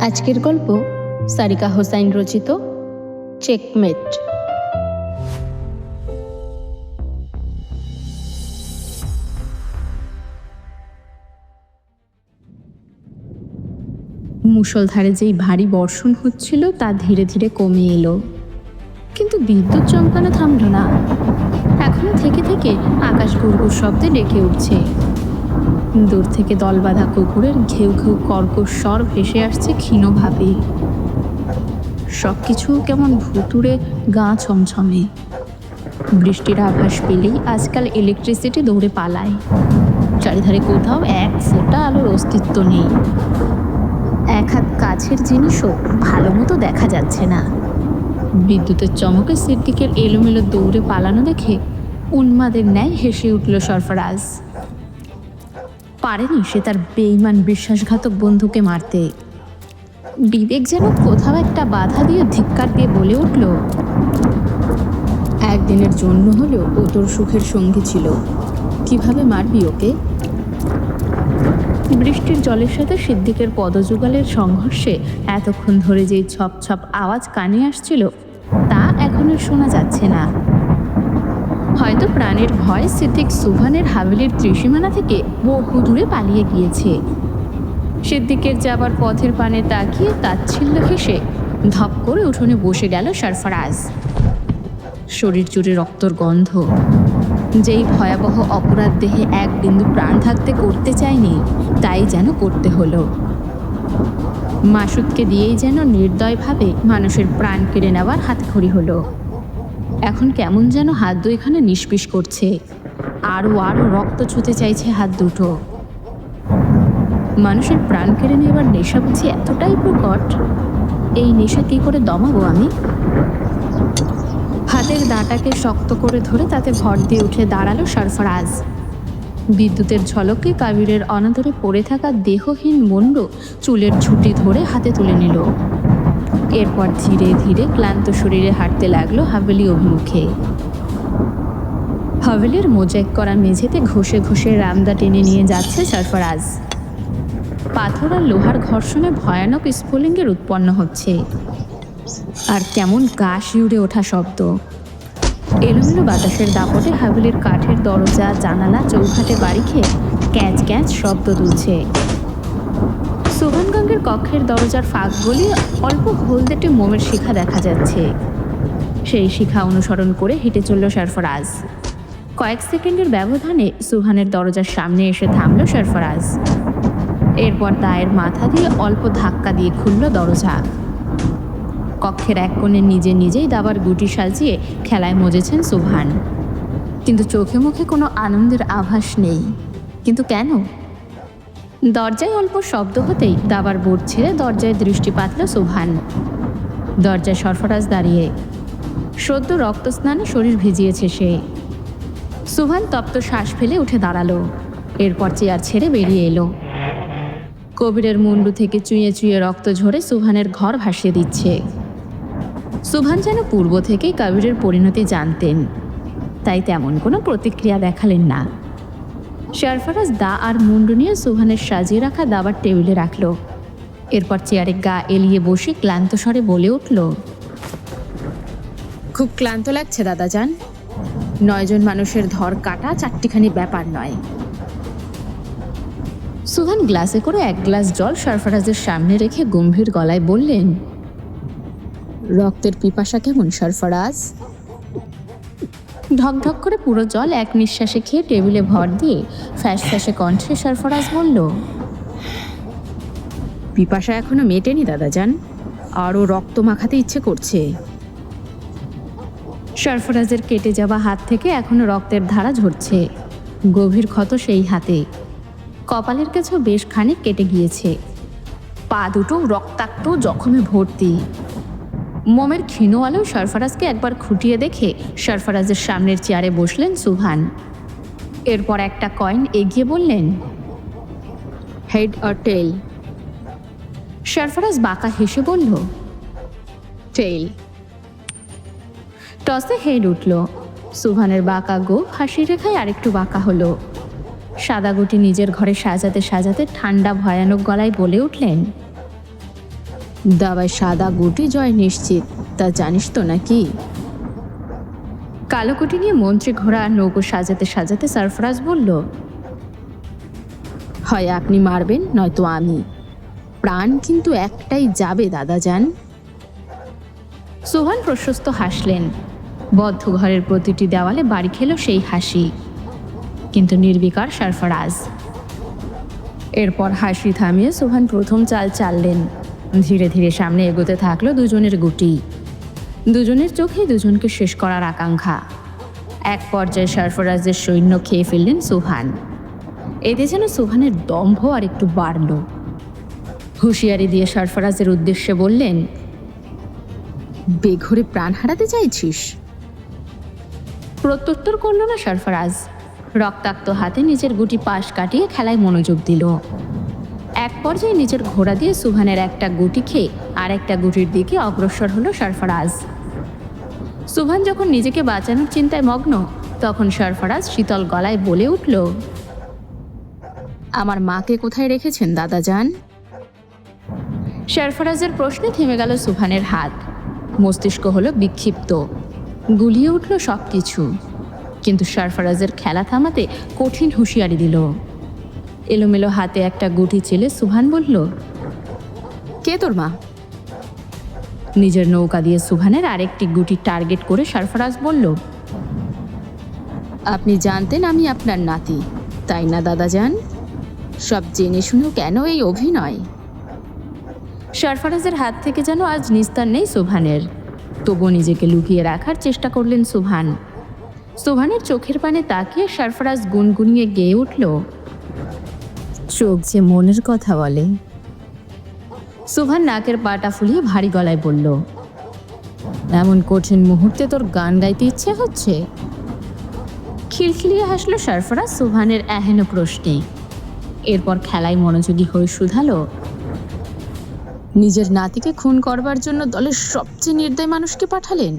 আজকের গল্প সারিকা হোসাইন রচিত চেকমেট। মুষলধারে যেই ভারী বর্ষণ হচ্ছিল তা ধীরে ধীরে কমে এলো, কিন্তু বিদ্যুৎ চমকানো থামল না। এখনো থেকে থেকে আকাশ গুড়গুড় শব্দে ডেকে উঠছে। দূর থেকে দলবাঁধা কুকুরের ঘেউ ঘেউ কর্কশ স্বর ভেসে আসছে ক্ষীণভাবে। সবকিছু কেমন ভুতুড়ে, গা ছমছমে। বৃষ্টির আভাস পেলেই আজকাল ইলেকট্রিসিটি দৌড়ে পালায়। চারিধারে কোথাও এক ফোঁটা আলোর অস্তিত্ব নেই। এক হাত কাছের জিনিসও ভালো মতো দেখা যাচ্ছে না। বিদ্যুতের চমকে সিদ্দিকের এলোমেলো দৌড়ে পালানো দেখে উন্মাদের ন্যায় হেসে উঠল সরফরাজ। পারেনি সে তার বেঈমান বিশ্বাসঘাতক বন্ধুকে মারতে। বিবেক যেন কোথাও একটা বাধা দিয়ে ধিক্কার দিয়ে বলে উঠল, একদিনের জন্য হলেও ও তোর সুখের সঙ্গী ছিল, কিভাবে মারবি ওকে? বৃষ্টির জলের সাথে সিদ্দিকের পদযুগলের সংঘর্ষে এতক্ষণ ধরে যেই ছপ ছপ আওয়াজ কানে আসছিল তা এখন আর শোনা যাচ্ছে না। হয়তো প্রাণের ভয় সিদ্দিক সুবহানের হাভেলির ত্রিসীমানা থেকে বহু দূরে পালিয়ে গিয়েছে। সিদ্দিকের যাবার পথের পানে তাকিয়ে তাচ্ছিল্য হেসে ধপ করে উঠোনে বসে গেল সরফরাজ। শরীর জুড়ে রক্তর গন্ধ। যেই ভয়াবহ অপরাধ দেহে এক বিন্দু প্রাণ থাকতে করতে চায়নি তাই যেন করতে হলো। মাসুদকে দিয়েই যেন নির্দয়ভাবে মানুষের প্রাণ কেড়ে নেওয়ার হাতখড়ি হলো। এখন কেমন যেন হাত দুইখানে নিষ্পিস করছে, আরও আরও রক্ত ছুঁতে চাইছে হাত দুটো। মানুষের প্রাণ কেড়ে নেবার নেশা বুঝি এতটাই প্রকট? এই নেশা কী করে দমাবো আমি? হাতের দাঁটাকে শক্ত করে ধরে তাতে ভর দিয়ে উঠে দাঁড়ালো সরফরাজ। বিদ্যুতের ঝলকে কাবিরের অনাদরে পড়ে থাকা দেহহীন মুন্ড চুলের ঝুঁটি ধরে হাতে তুলে নিল। এরপর ধীরে ধীরে ক্লান্ত শরীরে হাঁটতে লাগলো হাভেলি অভিমুখে। হাভেলির মোজাইক করা মেঝেতে ঘষে ঘষে রামদা টেনে নিয়ে যাচ্ছে সরফরাজ। পাথর আর লোহার ঘর্ষণে ভয়ানক স্ফুলিঙ্গের উৎপন্ন হচ্ছে, আর কেমন গা শিউরে ওঠা শব্দ। এলোমেলো বাতাসের দাপটে হাভেলির কাঠের দরজা, জানালা, চৌখাটে বাড়ি খেয়ে ক্যাঁচ ক্যাঁচ শব্দ তুলছে। সুবহানগঞ্জের কক্ষের দরজার ফাঁক গলিয়ে অল্প হলদেটে মোমের শিখা দেখা যাচ্ছে। সেই শিখা অনুসরণ করে হেঁটে চলল সরফরাজ। কয়েক সেকেন্ডের ব্যবধানে সুবহানের দরজার সামনে এসে থামল সরফরাজ। এরপর দায়ের মাথা দিয়ে অল্প ধাক্কা দিয়ে খুলল দরজা। কক্ষের এক কোণে নিজে নিজেই দাবার গুটি সাজিয়ে খেলায় মজেছেন সুবহান, কিন্তু চোখে মুখে কোনো আনন্দের আভাস নেই। কিন্তু কেন? দরজায় অল্প শব্দ হতেই দাবার বোর্ড ছেড়ে দরজায় দৃষ্টি পাতল সুবহান। দরজায় সরফরাজ দাঁড়িয়ে, সদ্য রক্তস্নানে শরীর ভিজিয়েছে সে। সুবহান তপ্ত শ্বাস ফেলে উঠে দাঁড়ালো, এরপর চেয়ার ছেড়ে বেরিয়ে এলো। কবিরের মুন্ডু থেকে চুঁয়ে চুঁয়ে রক্ত ঝরে সুবহানের ঘর ভাসিয়ে দিচ্ছে। সুবহান যেন পূর্ব থেকেই কবিরের পরিণতি জানতেন, তাই তেমন কোনো প্রতিক্রিয়া দেখালেন না। সরফরাজ দা আর মুন্ডু নিয়ে সুবহানের সাজিয়ে রাখা দাবার টেবিলে রাখল। এরপর চেয়ারে গা এলিয়ে বসে ক্লান্ত স্বরে বলে উঠল, খুব ক্লান্ত লাগছে দাদাজান। 9 জন মানুষের ধর কাটা চারটিখানি ব্যাপার নয়। সুবহান গ্লাসে করে এক গ্লাস জল সরফরাজের সামনে রেখে গম্ভীর গলায় বললেন, রক্তের পিপাসা কেমন সরফরাজ? ঢকঢক করে পুরো জল এক নিঃশ্বাসে খেয়ে টেবিলে ভর দিয়ে ফ্যাস ফ্যাসে কণ্ঠে সরফরাজ বলল, পিপাসা এখনো মেটেনি দাদাজান, আরও রক্ত মাখাতে ইচ্ছে করছে। সরফরাজের কেটে যাওয়া হাত থেকে এখনো রক্তের ধারা ঝরছে। গভীর ক্ষত সেই হাতে। কপালের কাছেও বেশ খানিক কেটে গিয়েছে। পা দুটো রক্তাক্ত জখমে ভর্তি। মোমের ক্ষীণ আলো সরফরাজকে একবার খুঁটিয়ে দেখে সরফরাজের সামনের চেয়ারে বসলেন সুবহান। এরপর একটা কয়েন এগিয়ে বললেন, হেড অর টেল? সরফরাজ বাঁকা হেসে বলল, টেল। টসে হেড উঠল। সুবহানের বাঁকা গোঁফ হাসির রেখায় আরেকটু বাঁকা হলো। সাদা গুটি নিজের ঘরে সাজাতে সাজাতে ঠান্ডা ভয়ানক গলায় বলে উঠলেন, দাবায় সাদা গুটি জয় নিশ্চিত, তা জানিস তো নাকি? কালো গুটি নিয়ে মন্ত্রী ঘোড়া নৌকো সাজাতে সাজাতে সরফরাজ বলল, হয় আপনি মারবেন নয়তো আমি। প্রাণ কিন্তু একটাই যাবে দাদাজান। সোহান প্রশস্ত হাসলেন। বদ্ধ ঘরের প্রতিটি দেওয়ালে বাড়ি খেল সেই হাসি, কিন্তু নির্বিকার সরফরাজ। এরপর হাসি থামিয়ে সোহান প্রথম চাল চাললেন। ধীরে ধীরে সামনে এগোতে থাকলো দুজনের গুটি। দুজনের চোখে দুজনকে শেষ করার আকাঙ্ক্ষা। এক পর্যায়ে সরফরাজের সৈন্য খেয়ে ফেললেন সোহান। এতে যেন সোহানের দম্ভ আর একটু বাড়ল। হুঁশিয়ারি দিয়ে সরফরাজের উদ্দেশ্যে বললেন, বেঘরে প্রাণ হারাতে চাইছিস? প্রত্যুত্তর করল না সরফরাজ। রক্তাক্ত হাতে নিজের গুটি পাশ কাটিয়ে খেলায় মনোযোগ দিল। এক পর্যায়ে নিজের ঘোড়া দিয়ে সুহানের একটা গুটি খেয়ে আর একটা গুটির দিকে অগ্রসর হলো সরফরাজ। সুহান যখন নিজেকে বাঁচানোর চিন্তায় মগ্ন, তখন সরফরাজ শীতল গলায় বলে উঠল, আমার মাকে কোথায় রেখেছেন দাদাজান? সরফরাজের প্রশ্নে থেমে গেল সুহানের হাত। মস্তিষ্ক হলো বিক্ষিপ্ত, গুলিয়ে উঠল সব কিছু। কিন্তু সরফরাজের খেলা থামাতে কঠিন হুঁশিয়ারি দিল। এলোমেলো হাতে একটা গুটি চেলে সুহান বলল, কে তোর মা? নিজের নৌকা দিয়ে সুহানের আরেকটি গুটি টার্গেট করে সরফরাজ বলল, আপনি জানতেন আমি আপনার নাতি, তাই না দাদাজান? সব জেনে শুনেও কেন এই অভিনয়? সরফরাজের হাত থেকে যেন আজ নিস্তার নেই সুহানের। তবু নিজেকে লুকিয়ে রাখার চেষ্টা করলেন সুহান। সুহানের চোখের পানে তাকিয়ে সরফরাজ গুনগুনিয়ে গেয়ে উঠল, চোখ যে মনের কথা বলে। সুহান নাকের পাটা ফুলিয়ে ভারী গলায় বলল, এমন কঠিন মুহূর্তে তোর গান গাইতে ইচ্ছে হচ্ছে? খিলখিলিয়ে হাসলো সরফরাজ সুহানের এহেন প্রশ্নে। এরপর খেলায় মনোযোগী হয়ে শুধালো, নিজের নাতিকে খুন করবার জন্য দলের সবচেয়ে নির্দয় মানুষকে পাঠালেন,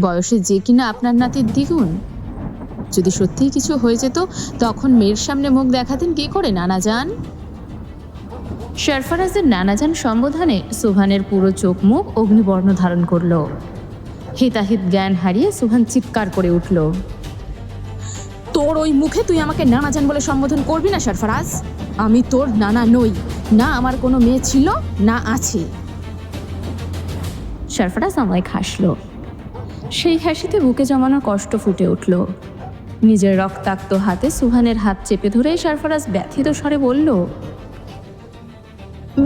বয়সে যে কিনা আপনার নাতির দ্বিগুণ। যদি সত্যিই কিছু হয়ে যেত তখন মেয়ের সামনে মুখ দেখাতেন কি করে নানাজান? সরফরাজের নানাজান সম্বোধনে সুহানের পুরো চোখ মুখ অগ্নিবর্ণ ধারণ করল। হিতাহিত জ্ঞান হারিয়ে সুহান চিৎকার করে উঠল, তোর ওই মুখে তুই আমাকে নানাজান বলে সম্বোধন করবি না সরফরাজ। আমি তোর নানা নই, না আমার কোনো মেয়ে ছিল না আছে। সরফরাজ আমায় হাসল। সেই হাসিতে বুকে জমানো কষ্ট ফুটে উঠল। নিজের রক্তাক্ত হাতে সুহানের হাত চেপে ধরে সরফরাজ ব্যথিত স্বরে বলল,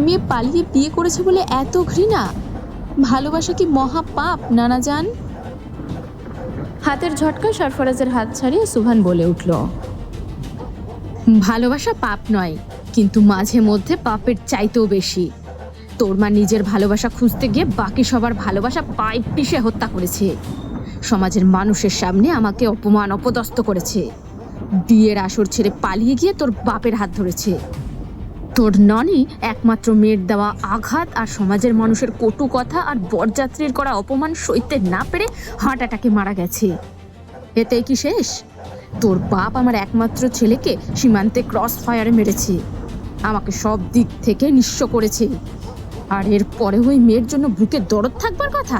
মেয়ে পালিয়ে বিয়ে করেছে বলে এত ঘৃণা? ভালোবাসা কি মহা পাপ নানাজান? হাতের ঝটকায় সরফরাজের হাত ছাড়িয়ে সুহান বলে উঠল, ভালোবাসা পাপ নয়, কিন্তু মাঝে মধ্যে পাপের চাইতেও বেশি। তোর মা নিজের ভালোবাসা খুঁজতে গিয়ে বাকি সবার ভালোবাসা পাইপ পিষে হত্যা করেছে। সমাজের মানুষের সামনে আমাকে অপমান অপদস্থ করেছে। বিয়ের আসর ছেড়ে পালিয়ে গিয়ে তোর বাপের হাত ধরেছে। তোর ননি একমাত্র মেয়ের দেওয়া আঘাত আর সমাজের মানুষের কটু কথা আর বরযাত্রীর করা অপমান সইতে না পেরে হার্ট অ্যাটাকে মারা গেছে। এতেই কি শেষ? তোর বাপ আমার একমাত্র ছেলেকে সীমান্তে ক্রস ফায়ারে মেরেছে, আমাকে সব দিক থেকে নিঃস্ব করেছে। আর এর পরে ওই মেয়ের জন্য বুকে দরদ থাকবার কথা?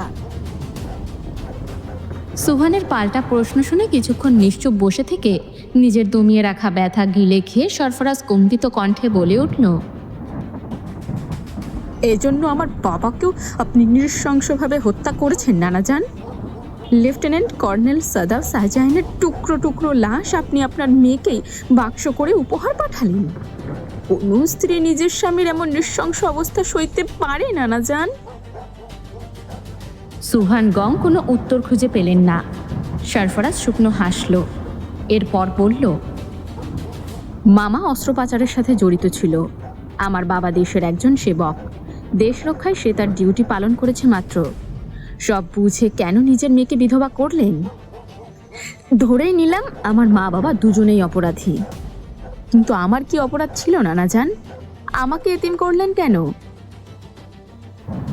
সুহানের পাল্টা প্রশ্ন শুনে কিছুক্ষণ নিশ্চুপ বসে থেকে নিজের দমিয়ে রাখা ব্যথা গিলে খেয়ে সরফরাজ কম্পিত কণ্ঠে বলে উঠল, এজন্য আমার বাবাকেও আপনি নৃশংসভাবে হত্যা করেছেন নানাজান। লেফটেন্যান্ট কর্নেল সাদাব শাহজাহানের টুকরো টুকরো লাশ আপনি আপনার মেয়েকেই বাক্স করে উপহার পাঠালেন। কোন স্ত্রী নিজের স্বামীর এমন নৃশংস অবস্থা সইতে পারে নানাজান? সুহান গং কোনো উত্তর খুঁজে পেলেন না। সরফরাজ শুকনো হাসল। এরপর বলল, মামা অস্ত্র পাচারের সাথে জড়িত ছিল। আমার বাবা দেশের একজন সেবক। দেশ রক্ষায় সে তার ডিউটি পালন করেছে মাত্র। সব বুঝে কেন নিজের মেয়েকে বিধবা করলেন? ধরেই নিলাম আমার মা বাবা দুজনেই অপরাধী, কিন্তু আমার কি অপরাধ ছিল নানাজান? আমাকে এতিম করলেন কেন?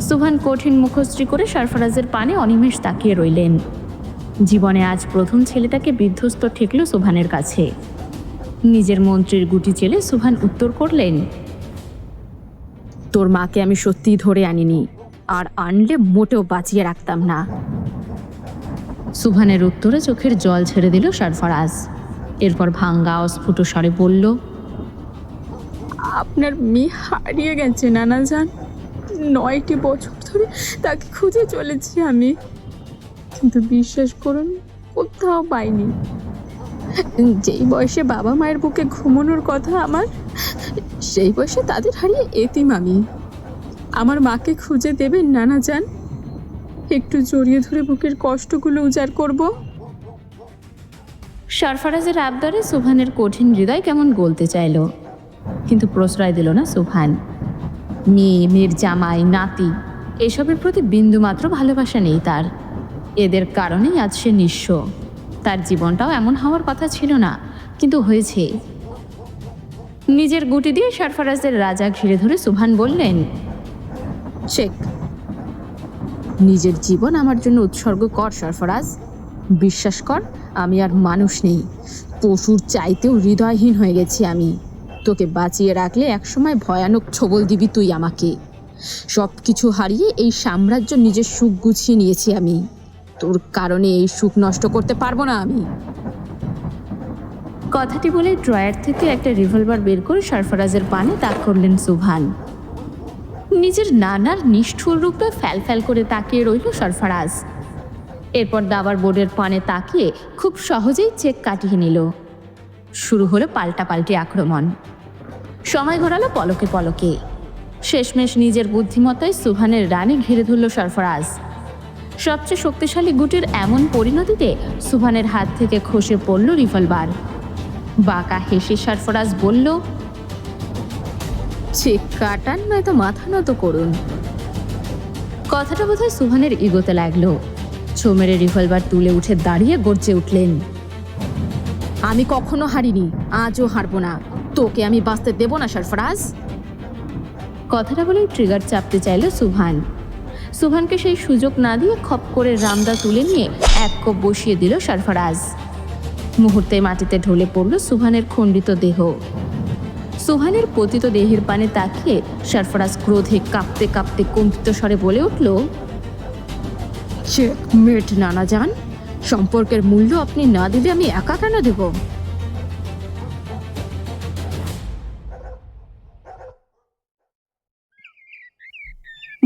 সুহান কঠিন মুখশ্রী করে সরফরাজের পানে অনিমেষ তাকিয়ে রইলেন। জীবনে আজ প্রথম ছেলেটাকে বিধ্বস্ত ঠেকল সুহানের কাছে। নিজের মন্ত্রীর গুটি চেলে সুহান উত্তর করলেন, তোর মাকে আমি সত্যিই ধরে আনিনি, আর আনলে মোটেও বাঁচিয়ে রাখতাম না। সুভানের উত্তরে চোখের জল ছেড়ে দিল সরফরাজ। এরপর ভাঙ্গা অস্ফুট স্বরে বলল, আপনার মেয়ে হারিয়ে গেছে নানাজান। 9টি বছর ধরে তাকে খুঁজে চলেছি আমি, কিন্তু বিশ্বাস করুন কোথাও পাইনি। যেই বয়সে বাবা মায়ের বুকে ঘুমানোর কথা আমার, সেই বয়সে তাদের হারিয়ে এতিম আমি। আমার মাকে খুঁজে দেবেন নানাজান? একটু জড়িয়ে ধরে বুকের কষ্টগুলো উজাড় করব। সরফরাজের আবদারে সুভানের কঠিন হৃদয় কেমন গলতে চাইল, কিন্তু প্রশ্রয় দিল না সুভান। মেয়ের জামাই, নাতি, এসবের প্রতি বিন্দুমাত্র ভালোবাসা নেই তার। এদের কারণেই আজ সে নিঃস্ব। তার জীবনটাও এমন হওয়ার কথা ছিল না, কিন্তু হয়েছে। নিজের গুটি দিয়ে সরফরাজের রাজা ঘিরে ধরে সুভান বললেন, শেখ, নিজের জীবন আমার জন্য উৎসর্গ কর সরফরাজ। বিশ্বাস কর, আমি আর মানুষ নেই, পশুর চাইতেও হৃদয়হীন হয়ে গেছি আমি। তোকে বাঁচিয়ে রাখলে একসময় ভয়ানক ছবল দিবি তুই আমাকে। সব কিছু হারিয়ে এই সাম্রাজ্য নিজের সুখ গুছিয়ে নিয়েছি আমি। তোর কারণে এই সুখ নষ্ট করতে পারবো না আমি। কথাটি বলে ড্রয়ার থেকে একটা রিভলভার বের করে সরফরাজের পানে তাক করলেন সুভান। নিজের নানার নিষ্ঠুর রূপে ফ্যাল করে তাকিয়ে রইল সরফরাজ। এরপর দাবার বোর্ডের পানে তাকিয়ে খুব সহজেই চেক কাটিয়ে নিল। শুরু হলো পাল্টাপাল্টি আক্রমণ। সময় ঘোরালো পলকে পলকে। শেষমেশ নিজের বুদ্ধিমত্তায় সুভানের রানে ঘিরে ধরল সরফরাজ। সবচেয়ে শক্তিশালী গুটির এমন পরিণতিতে সুভানের হাত থেকে খসে পড়ল রিভলভার। বাঁকা হেসে সরফরাজ বলল, চেক কাটান নয়তো মাথা নত করুন। কথাটা বোধহয় সুভানের ইগোতে লাগলো। ছোমেরে রিভলভার তুলে উঠে দাঁড়িয়ে গর্জে উঠলেন, আমি কখনো হারিনি, আজও হারবো না। তোকে আমি বাঁচতে দেব না সরফরাজ। কথাটা বলেই ট্রিগার চাপতে চাইল সুভান। সুভানকে সেই সুযোগ না দিয়ে খপ করে রামদা তুলে নিয়ে এক কোপ বসিয়ে দিল সরফরাজ। মুহূর্তে মাটিতে ঢলে পড়ল সুভানের খণ্ডিত দেহ। সুভানের পতিত দেহের পানে তাকিয়ে সরফরাজ ক্রোধে কাঁপতে কাঁপতে কম্পিত স্বরে বলে উঠল, চেকমেট নানাজান, সম্পর্কের মূল্য আপনি না দিলে আমি একা কেন দেব?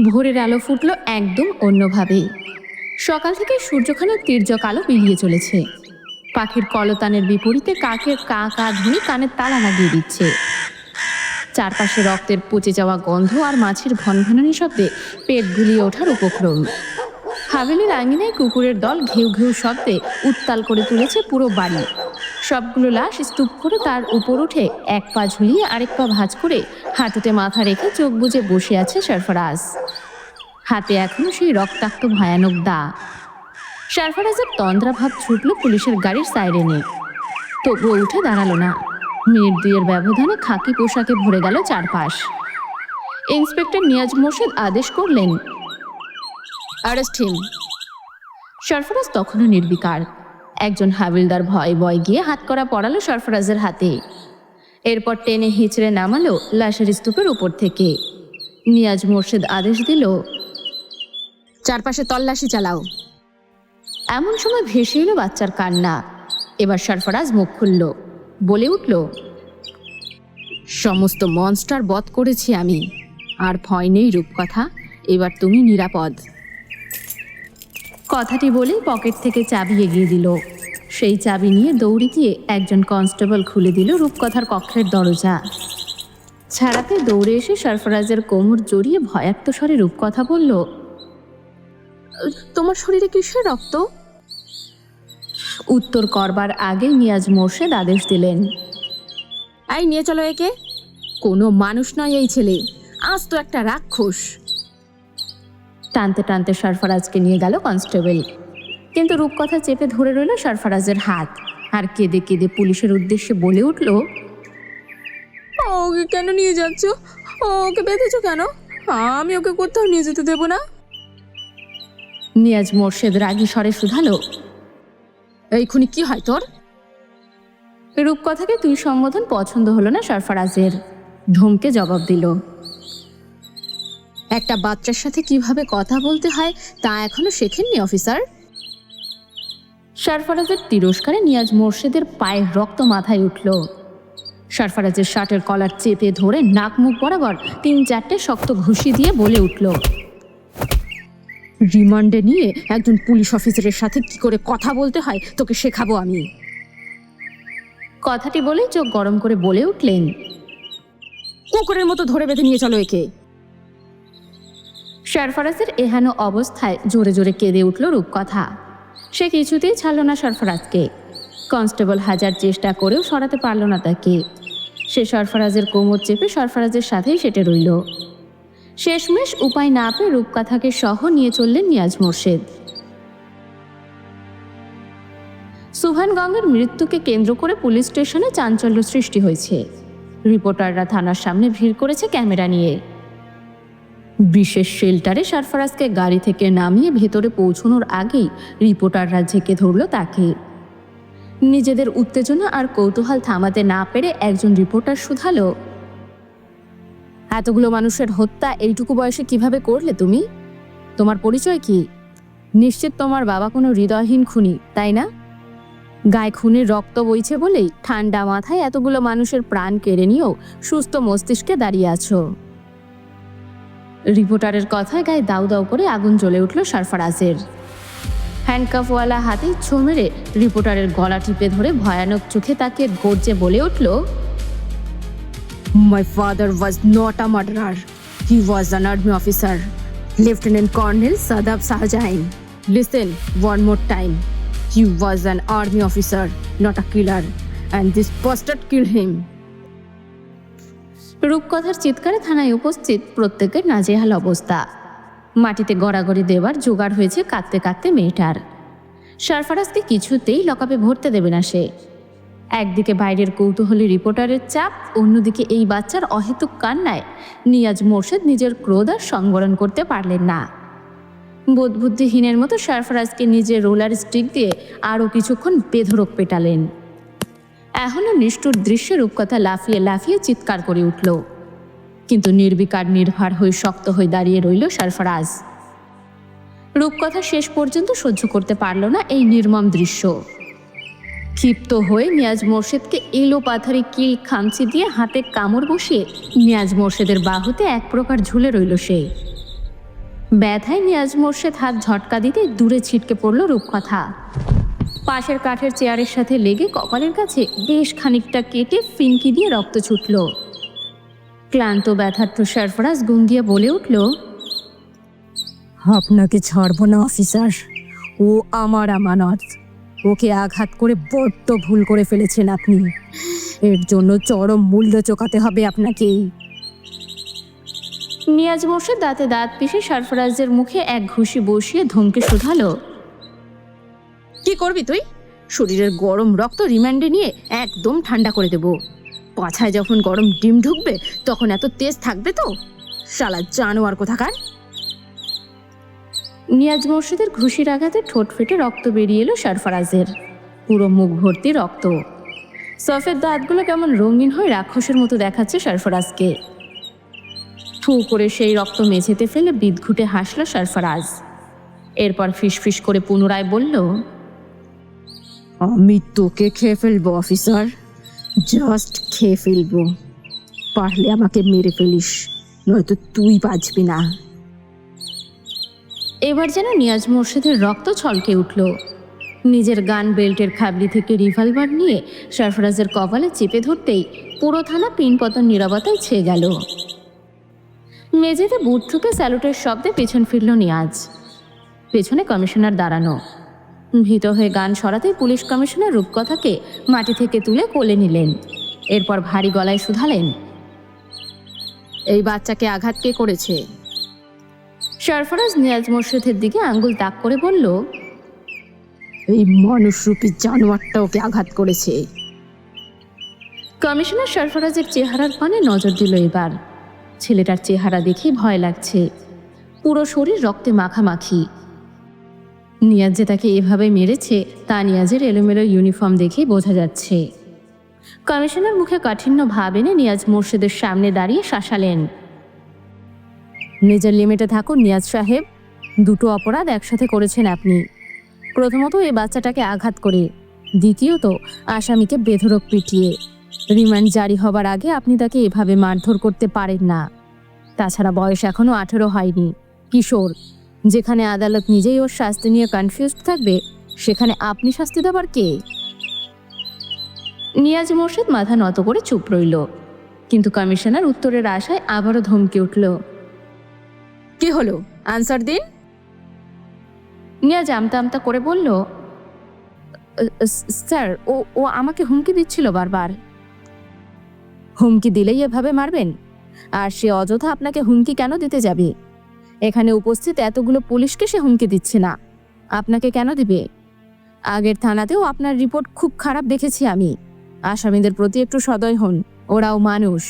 ভোরের আলো ফুটল একদম অন্যভাবে। সকাল থেকে সূর্যখানা তীর্যক আলো বেরিয়ে চলেছে। পাখির কলতানের বিপরীতে কাকের কা কা ধ্বনি কানের তালা লাগিয়ে দিচ্ছে। চারপাশে রক্তের পচে যাওয়া গন্ধ আর মাছের ভনভনানি শব্দে পেট গুলিয়ে ওঠার উপক্রম। হাভেলির আঙিনায় কুকুরের দল ঘেউ ঘেউ শব্দে উত্তাল করে তুলেছে পুরো বাড়ি। সবগুলো লাশ স্তূপ করে তার উপর উঠে এক পা ঝুলিয়ে আরেক পা ভাঁজ করে হাঁটুতে মাথা রেখে চোখ বুজে বসে আছে সরফরাজ। হাতে এখনো সেই রক্তাক্ত ভয়ানক দা। সরফরাজের তন্দ্রাভাব ছুটল পুলিশের গাড়ির সাইরেনে, তবুও উঠে দাঁড়ালো না। মিনিট দুইয়ের ব্যবধানে খাকি পোশাকে ভরে গেল চারপাশ। ইন্সপেক্টর নিয়াজ মোর্শেদ আদেশ করলেন, অ্যারেস্ট হিম। সরফরাজ তখনও নির্বিকার। একজন হাবিলদার ভয় গিয়ে হাতকড়া পড়ালো সরফরাজের হাতে। এরপর টেনে হিচড়ে নামালো লাশের স্তূপের উপর থেকে। নিয়াজ মোর্শেদ আদেশ দিল, চারপাশে তল্লাশি চালাও। এমন সময় ভেসে এলো বাচ্চার কান্না। এবার সরফরাজ মুখ খুলল, বলে উঠল, সমস্ত মনস্টার বধ করেছি আমি, আর ভয় নেই রূপকথা, এবার তুমি নিরাপদ। কথাটি বলে পকেট থেকে চাবি এগিয়ে দিল। সেই চাবি নিয়ে দৌড়ে গিয়ে একজন কনস্টেবল খুলে দিল রূপকথার কক্ষের দরজা। ছাড়াতে দৌড়ে এসে সরফরাজের কোমর জড়িয়ে ভয়ার্ত স্বরে রূপকথা বলল, তোমার শরীরে কিসের রক্ত? উত্তর করবার আগে নিয়াজ মোর্শেদ আদেশ দিলেন, এই নিয়ে চলো একে। কোনো মানুষ নয় এই ছেলে, আজ তো একটা রাক্ষস। টানতে টানতে সরফরাজকে নিয়ে গেল কনস্টেবল, কিন্তু রূপকথা চেপে ধরে রইল সরফরাজের হাত আর কেঁদে কেঁদে পুলিশের উদ্দেশ্যে বলে উঠল, ওকে কেন নিয়ে যাচ্ছ? ওকে বেঁধেছো কেন? আমি ওকে কোথাও নিয়ে যেতে দেবো না। নিয়াজ মোর্শেদ রাগী স্বরে শুধালো, এইখুনি কি হয় তোর? রূপকথাকে তুই সম্বোধন পছন্দ হলো না সরফরাজের। ধমকে জবাব দিল, একটা বাচ্চার সাথে কিভাবে কথা বলতে হয় তা এখনো শেখেননি অফিসার। সরফরাজের তিরস্কারে নিয়াজ মোর্শেদের পায়ের রক্ত মাথায় উঠল। সরফরাজের শার্টের কলার চেপে ধরে নাক মুখ বরাবর 3-4টে শক্ত ঘুষি দিয়ে বলে উঠল, রিমান্ডে নিয়ে একজন পুলিশ অফিসারের সাথে কি করে কথা বলতে হয় তোকে শেখাবো আমি। কথাটি বলে চোখ গরম করে বলে উঠলেন, কুকুরের মতো ধরে বেঁধে নিয়ে চলো একে। সরফরাজের এহেন অবস্থায় জোরে জোরে কেঁদে উঠল রূপকথা। সে কিছুতেই ছাড়ল না সরফরাজকে। কনস্টেবল হাজার চেষ্টা করেও সরাতে পারল না তাকে। সে সরফরাজের কোমর চেপে সরফরাজের সাথেই সেটে রইল। শেষমেশ উপায় না পেয়ে রূপকথাকে সহ নিয়ে চললেন নিয়াজ মোর্শেদ। সুহান গঙ্গের মৃত্যুকে কেন্দ্র করে পুলিশ স্টেশনে চাঞ্চল্য সৃষ্টি হয়েছে। রিপোর্টাররা থানার সামনে ভিড় করেছে ক্যামেরা নিয়ে। বিশেষ শেল্টারে সরফরাজকে গাড়ি থেকে নামিয়ে ভেতরে পৌঁছানোর আগেই রিপোর্টাররা ঝেঁকে ধরল তাকে। নিজেদের উত্তেজনা আর কৌতূহল থামাতে না পেরে একজন রিপোর্টার শুধালো, এতগুলো মানুষের হত্যা এইটুকু বয়সে কিভাবে করলে তুমি? তোমার পরিচয় কি? নিশ্চিত তোমার বাবা কোনো হৃদয়হীন খুনি, তাই না? গায়ে খুনের রক্ত বইছে বলেই ঠান্ডা মাথায় এতগুলো মানুষের প্রাণ কেড়ে নিয়েও সুস্থ মস্তিষ্কে দাঁড়িয়ে আছো। রিপোর্টারের কথায় গায়ে দাউ দাউ করে আগুন জ্বলে উঠল সরফরাজের। হ্যান্ডকাফওয়ালা হাতে ছো মেরে রিপোর্টারের গলা টিপে ধরে ভয়ানক চোখে তাকে গর্জে বলে উঠল, My father was not a murderer. He was an army officer, Lieutenant Colonel Sadab Shahjahan. Listen one more time. He was an army officer, not a killer, and this bastard killed him. রূপকথার চিৎকারে থানায় উপস্থিত প্রত্যেকের নাজেহাল অবস্থা। মাটিতে গড়াগড়ি দেওয়ার জোগাড় হয়েছে কাঁদতে কাঁদতে মেয়েটার। সরফরাজকে কিছুতেই লকআপে ভরতে দেবে না সে। একদিকে বাইরের কৌতূহলী রিপোর্টারের চাপ, অন্যদিকে এই বাচ্চার অহেতুক কান্নায় নিয়াজ মোর্শেদ নিজের ক্রোধ আর সংবরণ করতে পারলেন না। বোধবুদ্ধিহীনের মতো সরফরাজকে নিজের রোলার স্টিক দিয়ে আরও কিছুক্ষণ বেধড়ক পেটালেন। এখনও নিষ্ঠুর দৃশ্যে রূপকথা লাফিয়ে লাফিয়ে চিৎকার করে উঠল, কিন্তু নির্বিকার নির্ভর হয়ে শক্ত হয়ে দাঁড়িয়ে রইল সরফরাজ। রূপকথা শেষ পর্যন্ত সহ্য করতে পারল না এই নির্মম দৃশ্য। ক্ষিপ্ত হয়ে নিয়াজ মোর্শেদকে এলো পাথারি কিল খামচি দিয়ে হাতে কামড় বসিয়ে নিয়াজ মোর্শেদের বাহুতে এক প্রকার ঝুলে রইল সে। ব্যথায় নিয়াজ মোর্শেদ হাত ঝটকা দিতে দূরে ছিটকে পড়ল রূপকথা। পাশের কাঠের চেয়ারের সাথে লেগে কপালের কাছে বেশ খানিকটা কেটে ফিনকি দিয়ে রক্ত ছুটল। ক্লান্ত ব্যথার্থ সরফরাজ গুঙ্গিয়ে বলে উঠল, আপনাকে ছাড়ব না অফিসার, ও আমার আমানত। ওকে আঘাত করে বড্ড ভুল করে ফেলেছেন আপনি। এর জন্য চরম মূল্য চোকাতে হবে আপনাকে। নিয়াজ মোর্শেদ দাঁতে দাঁত পিষে সরফরাজের মুখে এক ঘুষি বসিয়ে ধমকে শুধালো, কি করবি তুই? শরীরের গরম রক্ত রিমান্ডে নিয়ে একদম ঠান্ডা করে দেব। পাছায় যখন গরম ডিম ঢুকবে তখন এত তেজ থাকবে তো? শালা জানোয়ার কোথাকার। নিয়াজ মোর্শেদের ঘুষির আঘাতে ঠোঁট ফেটে রক্ত বেরিয়ে এলো সরফরাজের। পুরো মুখ ভর্তি রক্ত। সফেদ দাঁতগুলো কেমন রঙিন হয়ে রাক্ষসের মতো দেখাচ্ছে সরফরাজকে। থু করে সেই রক্ত মেঝেতে ফেলে বিদঘুটে হাসল সরফরাজ। এরপর ফিসফিস করে পুনরায় বলল, আমি তোকে খেয়ে ফেলবো অফিসার, জাস্ট খেয়ে ফেলবো। পারলে আমাকে মেরে ফেলিস, নয়তো তুই বাঁচবি না। এবার যেন নিয়াজ মোর্শেদের রক্ত ছলকে উঠল। নিজের গান বেল্টের খাবলি থেকে রিভলভার নিয়ে সরফরাজের কপালে চেপে ধরতেই পুরো থানা পিনপতন নীরবতায় ছেয়ে গেল। মেঝেতে বুট ঠুকে স্যালুটের শব্দে পেছন ফিরল নিয়াজ। পেছনে কমিশনার দাঁড়ানো। ভীত হয়ে গান সরাতেই পুলিশ কমিশনার রূপকথাকে মাটি থেকে তুলে কোলে নিলেন। এরপর ভারী গলায় শুধালেন, এই বাচ্চাকে আঘাত কে করেছে? সরফরাজ নিয়াজ মোর্শেদের দিকে আঙ্গুল তাক করে বলল, এই মানুষরূপী জানোয়ারটা ওকে আঘাত করেছে। কমিশনার সরফরাজের চেহারার পানে নজর দিল এবার। ছেলেটার চেহারা দেখে ভয় লাগছে। পুরো শরীর রক্তে মাখামাখি। নিয়াজ যে তাকে এভাবে মেরেছে তা নিয়াজের এলোমেলো ইউনিফর্ম দেখেই বোঝা যাচ্ছে। কমিশনার মুখে কাঠিন্য ভাব এনে নিয়াজ মোর্শেদের সামনে দাঁড়িয়ে শাসালেন, নিজের লিমিটে থাকুন নিয়াজ সাহেব। দুটো অপরাধ একসাথে করেছেন আপনি। প্রথমত এই বাচ্চাটাকে আঘাত করে, দ্বিতীয়ত আসামিকে বেধড়ক পিটিয়ে। রিমান্ড জারি হবার আগে আপনি তাকে এভাবে মারধর করতে পারেন না। তাছাড়া বয়স এখনো 18 হয়নি, কিশোর। যেখানে আদালত নিজেই ওর শাস্তি নিয়ে কনফিউজড থাকবে, সেখানে আপনি শাস্তি দেবার কে? নিয়াজ মোর্শেদ মাথা নত করে চুপ রইল, কিন্তু কমিশনার উত্তরের আশায় আবারও ধমকে উঠল। কি হলো, আনসার দিন। নিয়াজ আমতা আমতা করে বলল, স্যার, ও আমাকে হুমকি দিচ্ছিল বারবার। হুমকি দিলেই এভাবে মারবেন? আর সে অযথা আপনাকে হুমকি কেন দিতে যাবে? এখানে উপস্থিত এতগুলো পুলিশকে সে হুমকি দিচ্ছে না, আপনাকে কেন দিবে? আগের থানাতেও আপনার রিপোর্ট খুব খারাপ দেখেছি আমি। আসামিদের প্রতি একটু সদয় হন, ওরাও মানুষ।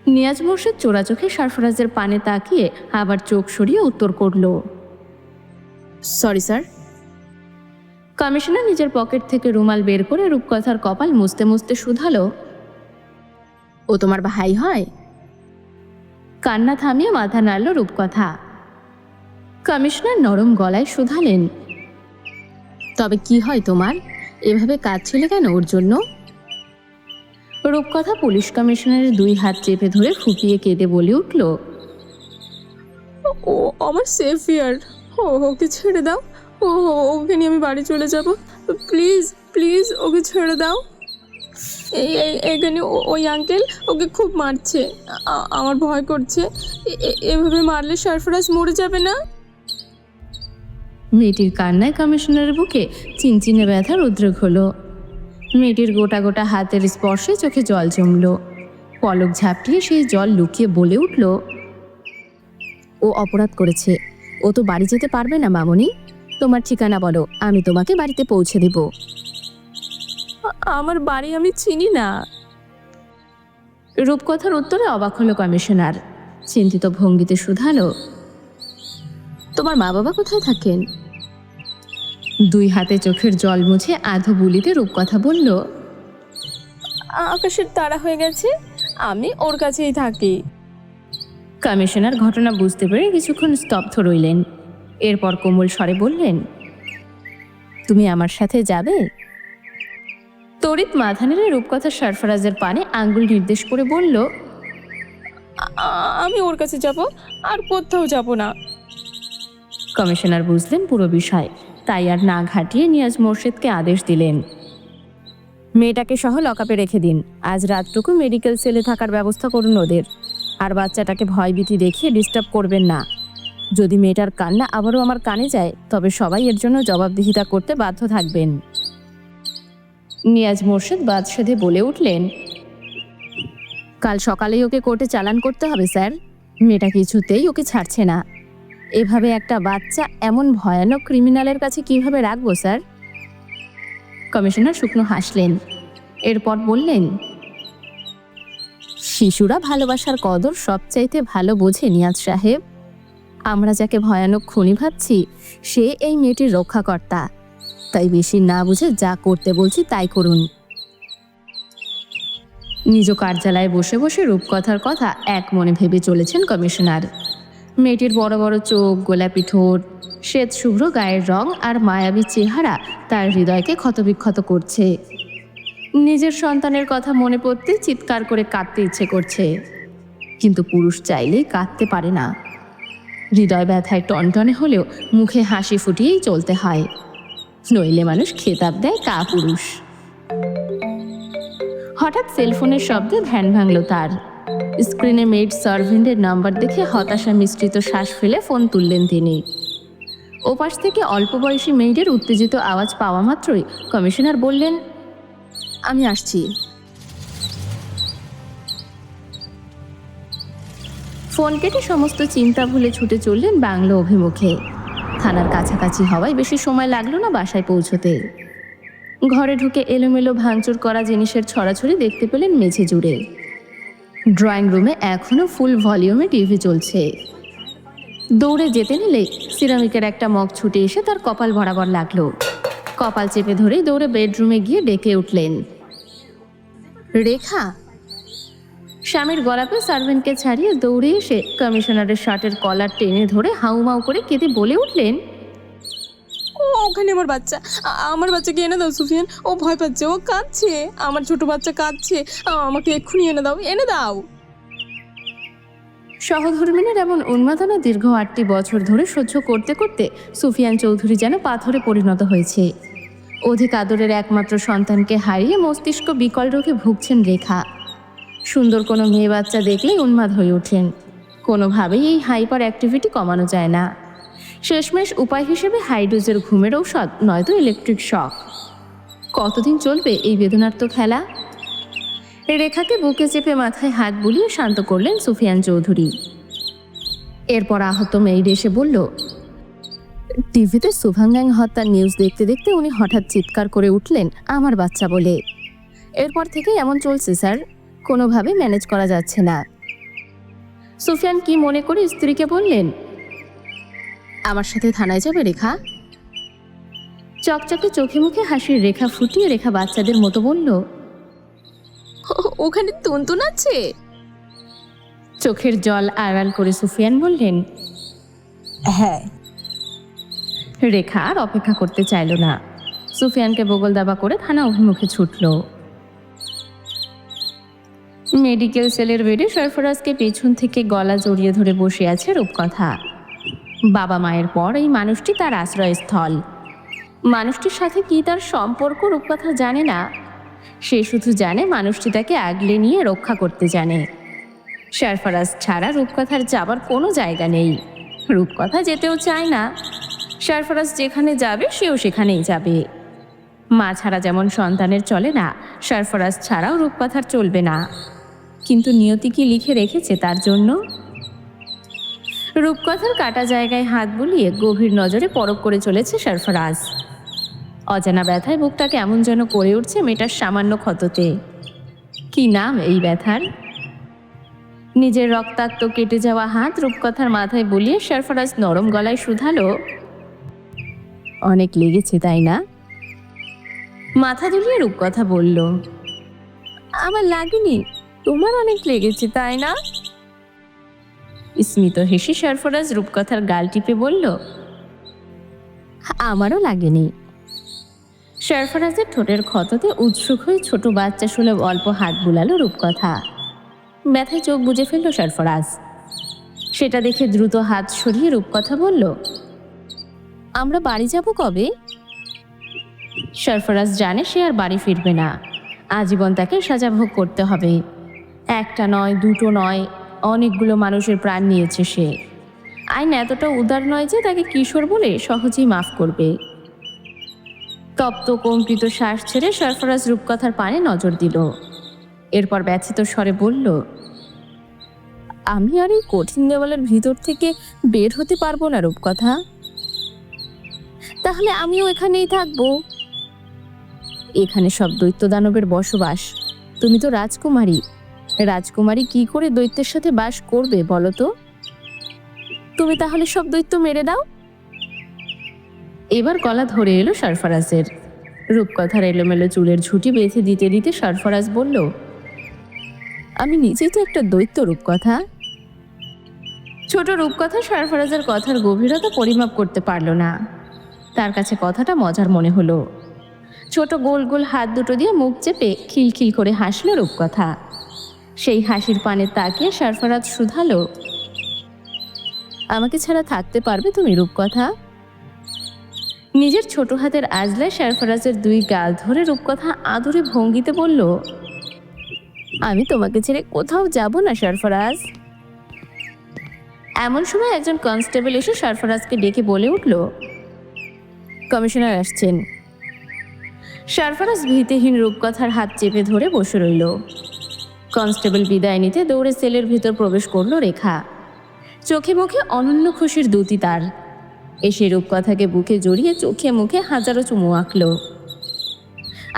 নিয়াজ মোর্শেদ চোরা চোখে সরফরাজের পানে তাকিয়ে আবার চোখ সরিয়ে উত্তর করল, সরি স্যার। কমিশনার নিজের পকেট থেকে রুমাল বের করে রূপকথার কপাল মুছতে মুছতে শুধালো, ও তোমার ভাই হয়? কান্না থামিয়ে মাথা নাড়ল রূপকথা। কমিশনার নরম গলায় শুধালেন, তবে কি হয় তোমার? এভাবে কাঁদছিলে কেন ওর জন্য? রূপকথা পুলিশ কমিশনারের 2 হাত চেপে ধরে ফুপিয়ে কেঁদে বলে উঠল, ও আমার সেফিয়ার, ওকে ছেড়ে দাও। ওকে নিয়ে আমি বাড়ি চলে যাব। প্লিজ প্লিজ ওকে ছেড়ে দাও। এখানে ওই আঙ্কেল ওকে খুব মারছে, আমার ভয় করছে। এভাবে মারলে সরফরাজ মরে যাবে না? মেয়েটির কান্নায় কমিশনারের বুকে চিনচিনে ব্যথার উদ্রেক হলো। মেয়েটির গোটা গোটা হাতের স্পর্শে চোখে জল জমল। পলক ঝাপটিয়ে সেই জল লুকিয়ে বলে উঠল, ও অপরাধ করেছে, ও তো বাড়ি যেতে পারবে না মামনি। তোমার ঠিকানা বলো, আমি তোমাকে বাড়িতে পৌঁছে দেব। আমার বাড়ি আমি চিনি না। রূপকথার উত্তরে অবাক হলো কমিশনার। চিন্তিত ভঙ্গিতে শুধালো, তোমার মা বাবা কোথায় থাকেন? 2 হাতে চোখের জল মুছে আধো বুলিতে রূপকথা বলল, আকাশের তারা হয়ে গেছে, আমি ওর কাছেই থাকি। কমিশনার ঘটনা বুঝতে পেরে কিছুক্ষণ স্তব্ধ রইলেন। এরপর কোমল স্বরে বললেন, তুমি আমার সাথে যাবে? তড়িৎ মাথা নেড়ে রূপকথা সরফরাজের পানে আঙ্গুল নির্দেশ করে বলল, আমি ওর কাছে যাব, আর কোথাও যাব না। কমিশনার বুঝলেন পুরো বিষয়, তাই আর না ঘাটিয়ে নিয়াজ মোর্শেদকে আদেশ দিলেন, মেয়েটাকে সহ লকআপে রেখে দিন। আজ রাতটুকু মেডিকেল সেলে থাকার ব্যবস্থা করুন ওদের। আর বাচ্চাটাকে ভয়ভীতি দেখিয়ে ডিস্টার্ব করবেন না। যদি মেয়েটার কান্না আবারও আমার কানে যায়, তবে সবাই এর জন্য জবাবদিহিতা করতে বাধ্য থাকবেন। নিয়াজ মোর্শেদ বাদ সেধে বলে উঠলেন, কাল সকালেই ওকে কোর্টে চালান করতে হবে স্যার। মেয়েটা কিছুতেই ওকে ছাড়ছে না। এভাবে একটা বাচ্চা এমন ভয়ানক ক্রিমিনালের কাছে কিভাবে রাখবো স্যার? কমিশনার শুকনো হাসলেন, এরপর বললেন, শিশুরা ভালোবাসার কদর সবচাইতে ভালো বোঝে নিয়াজ সাহেব। আমরা যাকে ভয়ানক খুনি ভাবছি, সে এই মেয়েটির রক্ষাকর্তা। তাই বেশি না বুঝে যা করতে বলছি তাই করুন। নিজ কার্যালয়ে বসে বসে রূপকথার কথা এক মনে ভেবে চলেছেন কমিশনার। মেয়েটির বড় বড় চোখ, গোলাপি ঠোঁট, শ্বেত শুভ্র গায়ের রং আর মায়াবী চেহারা তার হৃদয়কে ক্ষতবিক্ষত করছে। নিজের সন্তানের কথা মনে পড়তে চিৎকার করে কাঁদতে ইচ্ছে করছে, কিন্তু পুরুষ চাইলেই কাঁদতে পারে না। হৃদয় ব্যথায় টনটনে হলেও মুখে হাসি ফুটিয়েই চলতে হয়, নইলে মানুষ খেতাব দেয় কাপুরুষ। হঠাৎ সেলফোনের শব্দে ধ্যান ভাঙল তার। স্ক্রিনে মেড সার্ভেন্টের নাম্বার দেখে হতাশা মিশ্রিত শ্বাস ফেলে ফোন তুললেন তিনি। ওপাশ থেকে অল্প বয়সী মেয়েদের উত্তেজিত আওয়াজ পাওয়া মাত্রই কমিশনার বললেন, আমি আসছি। ফোন কেটে সমস্ত চিন্তা ভুলে ছুটে চললেন বাংলো অভিমুখে। থানার কাছাকাছি হওয়ায় বেশি সময় লাগলো না বাসায় পৌঁছতে। ঘরে ঢুকে এলোমেলো ভাঙচুর করা জিনিসের ছড়াছড়ি দেখতে পেলেন মেঝে জুড়ে। ড্রয়িং রুমে এখনো ফুল ভলিউমে টিভি চলছে। দৌড়ে যেতে নিলে সিরামিকের একটা মগ ছুটে এসে তার কপাল বরাবর লাগলো। কপাল চেপে ধরেই দৌড়ে বেডরুমে গিয়ে ডেকে উঠলেন, রেখা। স্বামীর গলাপে সার্ভেন্টকে ছাড়িয়ে দৌড়ে এসে কমিশনারের শার্টের কলার টেনে ধরে হাউমাউ করে কেঁদে বলে উঠলেন, ও ওখানে আমার বাচ্চা, আমার বাচ্চাকে এনে দাও সুফিয়ান, ও ভয় পাচ্ছে, ও কাঁদছে, আমার ছোট বাচ্চা কাঁদছে, আমাকে এক্ষুনি এনে দাও, এনে দাও। সহধর্মিণীর এমন উন্মাদনা দীর্ঘ 8টি বছর ধরে সহ্য করতে করতে সুফিয়ান চৌধুরী যেন পাথরে পরিণত হয়েছে। অধিক আদরের একমাত্র সন্তানকে হারিয়ে মস্তিষ্ক বিকল রোগে ভুগছেন রেখা। সুন্দর কোনো মেয়ে বাচ্চা দেখলেই উন্মাদ হয়ে ওঠেন। কোনোভাবেই এই হাইপার অ্যাক্টিভিটি কমানো যায় না। শেষমেশ উপায় হিসেবে হাইডোজের ঘুমের ঔষধ নয়তো ইলেকট্রিক শক। কতদিন চলবে এই বেদনার্ত খেলা? রেখাকে বুকে চেপে মাথায় হাত বুলিয়ে শান্ত করলেন সুফিয়ান চৌধুরী। এরপর আহত মেয়ের এসে বলল, টিভিতে সুভাঙ্গাং হত্যার নিউজ দেখতে দেখতে উনি হঠাৎ চিৎকার করে উঠলেন আমার বাচ্চা বলে। এরপর থেকে এমন চলছে স্যার, কোনোভাবে ম্যানেজ করা যাচ্ছে না। সুফিয়ান কি মনে করে স্ত্রীকে বললেন, আমার সাথে থানায় যাবে রেখা? চকচকে চোখে মুখে হাসির রেখা ফুটিয়ে রেখা বাচ্চাদের মতো বলল, ওখানে টুনটুন আছে? চোখের জল আড়াল করে সুফিয়ান বললেন, হ্যাঁ। রেখা আর অপেক্ষা করতে চাইল না, সুফিয়ানকে বগল দাবা করে থানা অভিমুখে ছুটল। মেডিকেল সেলের বেডে সরফরাজকে পেছন থেকে গলা জড়িয়ে ধরে বসে আছে রূপকথা। বাবা মায়ের পর এই মানুষটি তার আশ্রয়স্থল। মানুষটির সাথে কি তার সম্পর্ক রূপকথা জানে না। সে শুধু জানে মানুষটি তাকে আগলে নিয়ে রক্ষা করতে জানে। সরফরাজ ছাড়া রূপকথার যাবার কোনো জায়গা নেই। রূপকথা যেতেও চায় না। সরফরাজ যেখানে যাবে সেও সেখানেই যাবে। মা ছাড়া যেমন সন্তানের চলে না, সরফরাজ ছাড়াও রূপকথার চলবে না। কিন্তু নিয়তি কি লিখে রেখেছে তার জন্য? রূপকথার কাটা জায়গায় হাত বুলিয়ে গভীর নজরে পরখ করে চলেছে সরফরাজ। অজানা ব্যথায় বুকটা কেমন যেন করে উঠছে মেয়েটার সামান্য ক্ষততে। কি নাম এই ব্যথার? নিজের রক্তাক্ত কেটে যাওয়া হাত রূপকথার মাথায় বুলিয়ে সরফরাজ নরম গলায় শুধালো, অনেক লেগেছে তাই না? মাথা দুলিয়ে রূপকথা বলল, আমার লাগেনি, তোমার অনেক লেগেছে তাই না? স্মিত হেসে সরফরাজ রূপকথার গাল টিপে বলল, আমারও লাগেনি। সরফরাজের ঠোঁটের ক্ষততে উৎসুক হয়ে ছোট বাচ্চা সুলভ অল্প হাত বুলালো রূপকথা। ব্যথায় চোখ বুজে ফেলল সরফরাজ। সেটা দেখে দ্রুত হাত সরিয়ে রূপকথা বলল, আমরা বাড়ি যাব কবে? সরফরাজ জানে সে আর বাড়ি ফিরবে না। আজীবন তাকে সাজা ভোগ করতে হবে। একটা নয়, দুটো নয়, অনেকগুলো মানুষের প্রাণ নিয়েছে সে। আইন এতটা উদার নয় যে তাকে কিশোর বলে সহজেই মাফ করবে। তপ্ত কম্পিত শ্বাস ছেড়ে সরফরাজ রূপকথার পানে নজর দিল। এরপর ব্যথিত স্বরে বলল, আমি আর এই কঠিন দেওয়ালের ভিতর থেকে বের হতে পারবো না রূপকথা। তাহলে আমিও এখানেই থাকবো। এখানে সব দৈত্য দানবের বসবাস। তুমি তো রাজকুমারী। রাজকুমারী কি করে দৈত্যের সাথে বাস করবে বলো তো? তুমি তাহলে সব দৈত্য মেরে দাও। এবার গলা ধরে এলো সরফরাজের। রূপকথার এলোমেলো চুলের ঝুঁটি বেঁধে দিতে দিতে সরফরাজ বলল, আমি নিজেই তো একটা দৈত্য রূপকথা। ছোট রূপকথা সরফরাজের কথার গভীরতা পরিমাপ করতে পারল না। তার কাছে কথাটা মজার মনে হলো। ছোট গোল গোল হাত দুটো দিয়ে মুখ চেপে খিলখিল করে হাসল রূপকথা। সেই হাসির পানে তাকিয়ে সরফরাজ শুধালো, আমাকে ছাড়া থাকতে পারবে তুমি রূপকথা? নিজের ছোট হাতের আজলায় সরফরাজের দুই গাল ধরে রূপকথা আদুরে ভঙ্গিতে বলল, আমি তোমাকে ছেড়ে কোথাও যাব না সরফরাজ। এমন সময় একজন কনস্টেবল এসে সরফরাজকে ডেকে বলে উঠল, কমিশনার আসছেন। সরফরাজ ভীতিহীন রূপকথার হাত চেপে ধরে বসে রইল। কনস্টেবল বিদায় নিতে দৌড়ে সেলের ভিতর প্রবেশ করল রেখা। চোখে মুখে অনন্য খুশির দ্যুতি তার। এসে রূপকথাকে বুকে জড়িয়ে চোখে মুখে হাজারো চুমু আঁকল।